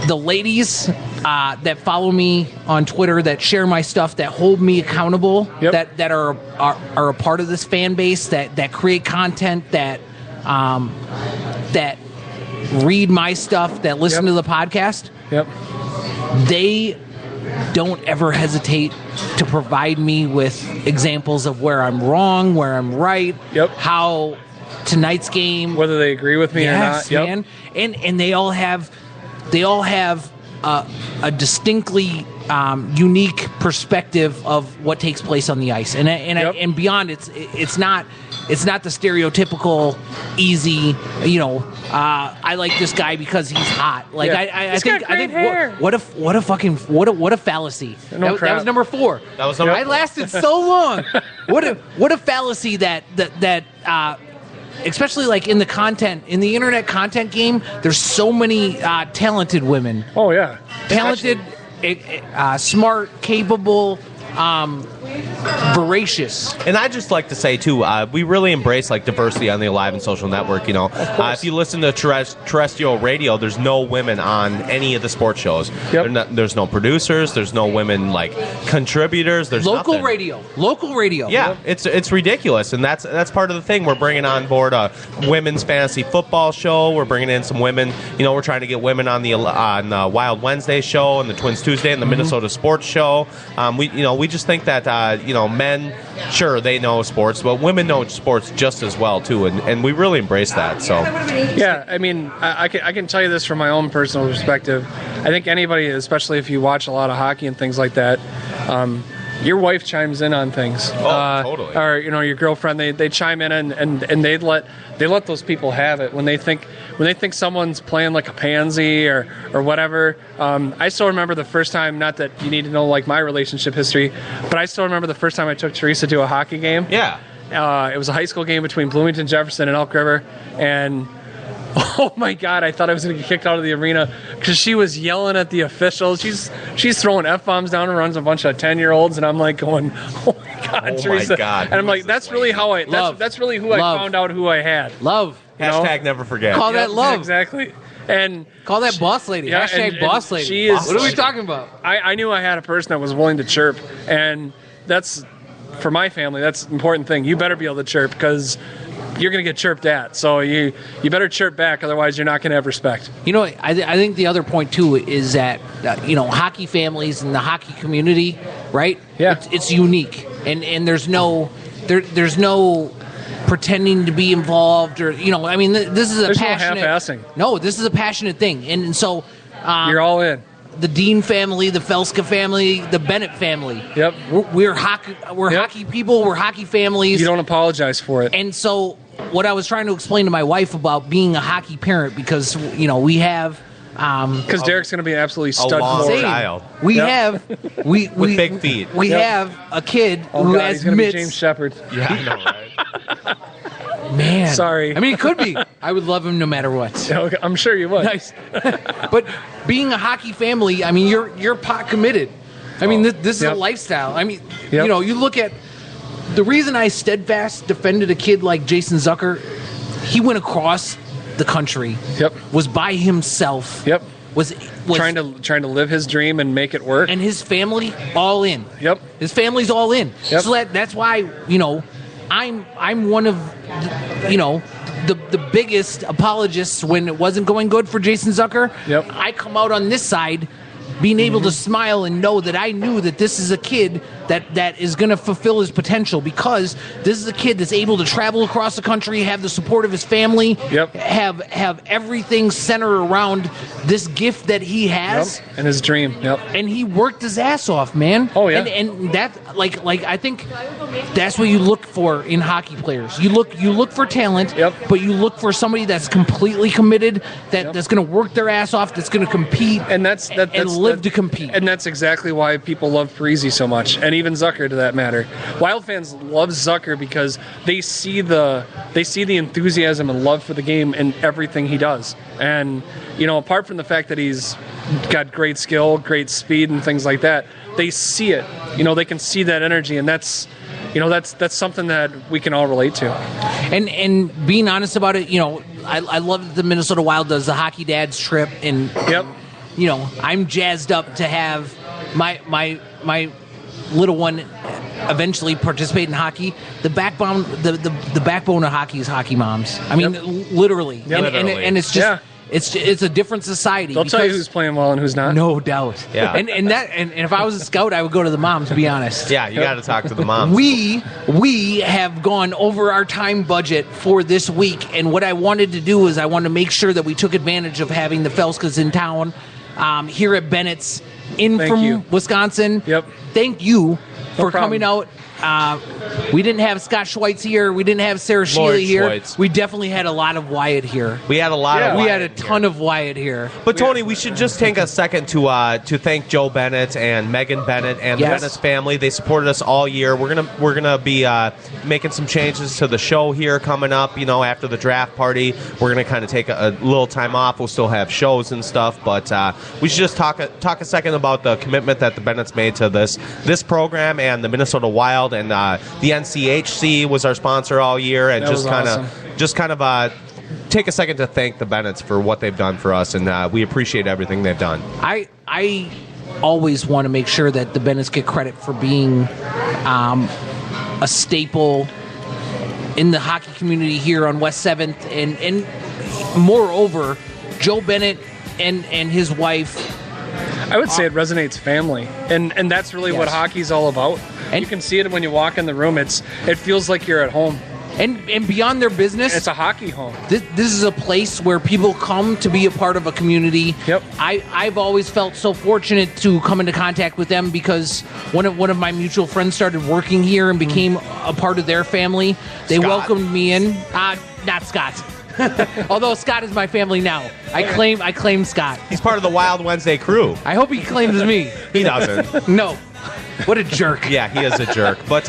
the ladies that follow me on Twitter, that share my stuff, that hold me accountable, that are a part of this fan base, that create content, that read my stuff, that listen to the podcast, they don't ever hesitate to provide me with examples of where I'm wrong, where I'm right, how tonight's game, whether they agree with me or not. Man. And they all have a distinctly unique perspective of what takes place on the ice, and beyond. It's not the stereotypical easy. I like this guy because he's hot. Like I think hair. What a fallacy. No, that was number 4. That was number I lasted so long. What a fallacy that especially like in the internet content game, there's so many talented women. Oh yeah, talented, smart, capable, voracious. And I just like to say too, we really embrace like diversity on the Alive and Social Network. If you listen to terrestrial radio, there's no women on any of the sports shows. There's no producers. There's no women like contributors. There's local nothing. radio. Yeah, it's ridiculous, and that's part of the thing. We're bringing on board a women's fantasy football show. We're bringing in some women. We're trying to get women on the Wild Wednesday show and the Twins Tuesday and the Minnesota Sports Show. We just think that men, sure, they know sports, but women know sports just as well too, and we really embrace that. So yeah, I mean, I can tell you this from my own personal perspective. I think anybody, especially if you watch a lot of hockey and things like that, your wife chimes in on things. Totally. Or your girlfriend, they chime in and they let those people have it when they think someone's playing like a pansy or whatever. I still remember the first time, not that you need to know like my relationship history, but I still remember the first time I took Teresa to a hockey game. Yeah. It was a high school game between Bloomington Jefferson and Elk River, and oh my God, I thought I was going to get kicked out of the arena because she was yelling at the officials. She's throwing F-bombs down and runs a bunch of 10-year-olds, and I'm like going, oh my God, Teresa. My God. And I'm like, that's really how that's really who I found out who I had. Love. Hashtag never forget. Call that love. Exactly. And call that boss lady. Yeah, Hashtag boss lady. She is, what are we talking about? I knew I had a person that was willing to chirp, and that's, for my family, that's an important thing. You better be able to chirp because you're going to get chirped at. So you better chirp back, otherwise you're not going to have respect. I think the other point, too, is that, hockey families and the hockey community, right? Yeah. It's unique. And there's no pretending to be involved or, this is there's passionate. No half-assing. No, this is a passionate thing. And so. You're all in. The Dean family, the Felska family, the Bennett family. Yep. We're hockey people. We're hockey families. You don't apologize for it. And so what I was trying to explain to my wife about being a hockey parent, because, we have... Because Derek's going to be an absolutely stud long forward. child. We have... with big feet. We have a kid who has he's gonna mitts. Be James Shepard. Yeah, I know, right? Man. Sorry. I mean, it could be. I would love him no matter what. Okay, I'm sure you would. Nice. But being a hockey family, I mean, you're pot committed. I mean, this is a lifestyle. I mean, you look at the reason I steadfast defended a kid like Jason Zucker. He went across the country. Yep. Was by himself. Yep. Was trying to live his dream and make it work. And his family all in. Yep. His family's all in. Yep. So that's why I'm one of the biggest apologists when it wasn't going good for Jason Zucker. Yep. I come out on this side being able to smile and know that I knew that this is a kid that is going to fulfill his potential, because this is a kid that's able to travel across the country, have the support of his family, have everything center around this gift that he has, and his dream. And he worked his ass off, man. Oh yeah, and that like I think that's what you look for in hockey players. You look for talent, but you look for somebody that's completely committed, that's going to work their ass off, that's going to compete, and that's live to compete. And that's exactly why people love Parisi so much, and even Zucker to that matter. Wild fans love Zucker because they see the enthusiasm and love for the game in everything he does. And apart from the fact that he's got great skill, great speed, and things like that, they see it. They can see that energy, and that's something that we can all relate to. And being honest about it, I love that the Minnesota Wild does the Hockey Dads trip, and I'm jazzed up to have my little one eventually participate in hockey. The backbone of hockey is hockey moms. I mean, literally. And it's just it's a different society. They'll tell you who's playing well and who's not. No doubt. Yeah. And if I was a scout, I would go to the moms, to be honest. Yeah, you got to talk to the moms. We have gone over our time budget for this week, and what I wanted to do is I wanted to make sure that we took advantage of having the Felskas in town here at Bennett's from Wisconsin. Yep. Thank you for coming out. We didn't have Scott Schweitz here. We didn't have Sarah Shealy here. Schweitz. We definitely had a lot of Wyatt here. We had a lot of We Wyatt had a ton of Wyatt here. But Tony, we should just take a second to thank Joe Bennett and Megan Bennett and the Bennett's family. They supported us all year. We're gonna be making some changes to the show here coming up. After the draft party, we're gonna kind of take a little time off. We'll still have shows and stuff, but we should just talk a second about the commitment that the Bennett's made to this program and the Minnesota Wild, and the NCHC was our sponsor all year, and just kind of take a second to thank the Bennetts for what they've done for us, and we appreciate everything they've done. I always want to make sure that the Bennetts get credit for being a staple in the hockey community here on West 7th, and moreover, Joe Bennett and his wife. I would say it resonates family, and that's really what hockey's all about. And you can see it when you walk in the room. It feels like you're at home. And beyond their business, it's a hockey home. This is a place where people come to be a part of a community. Yep. I've always felt so fortunate to come into contact with them, because one of my mutual friends started working here and became a part of their family. They welcomed me in. Not Scott. Although Scott is my family now. I claim Scott. He's part of the Wild Wednesday crew. I hope he claims me. He doesn't. No. What a jerk. Yeah, he is a jerk. But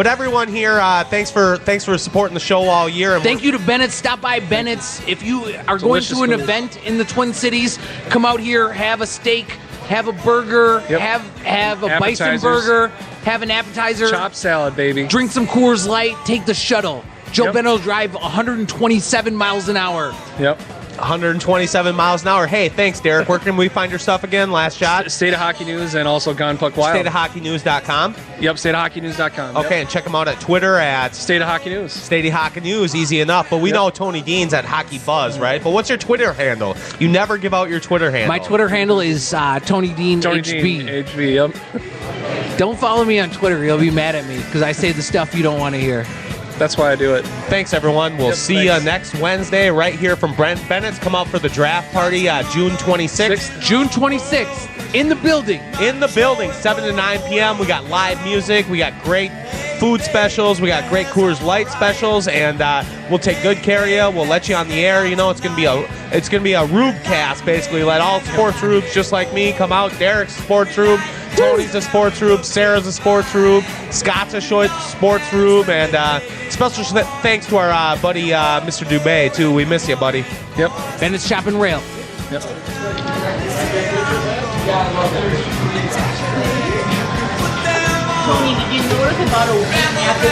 everyone here, thanks for supporting the show all year. And thank you to Bennett. Stop by Bennett's. If you are going to an event in the Twin Cities, come out here, have a steak, have a burger, have a bison burger, have an appetizer. Chop salad, baby. Drink some Coors Light, take the shuttle. Joe Bennett will drive 127 miles an hour. Yep. 127 miles an hour. Hey, thanks, Derek. Where can we find your stuff again? Last shot? State of Hockey News and also Gone Puck Wild. StateofHockeyNews.com? Yep, StateofHockeyNews.com. Okay, and check them out at Twitter at State of Hockey News. State of Hockey News, easy enough. But we know Tony Dean's at Hockey Buzz, right? But what's your Twitter handle? You never give out your Twitter handle. My Twitter handle is Tony Dean HB. HB, yep. Don't follow me on Twitter. You'll be mad at me because I say the stuff you don't want to hear. That's why I do it. Thanks, everyone. We'll see you next Wednesday right here from Brent Bennett's. Come out for the draft party June 26th. June 26th. In the building. In the building, 7 to 9 p.m. We got live music. We got great food specials. We got great Coors Light specials, and we'll take good care of you. We'll let you on the air. It's gonna be a Rube cast, basically. Let all sports rubes just like me come out. Derek's a sports rube. Tony's a sports rube. Sarah's a sports rube. Scott's a sports rube. And special thanks to our buddy Mr. Dubé too. We miss you, buddy. Yep. Bennett's Shop and Rail. Yep. Tony, did you notice about a week after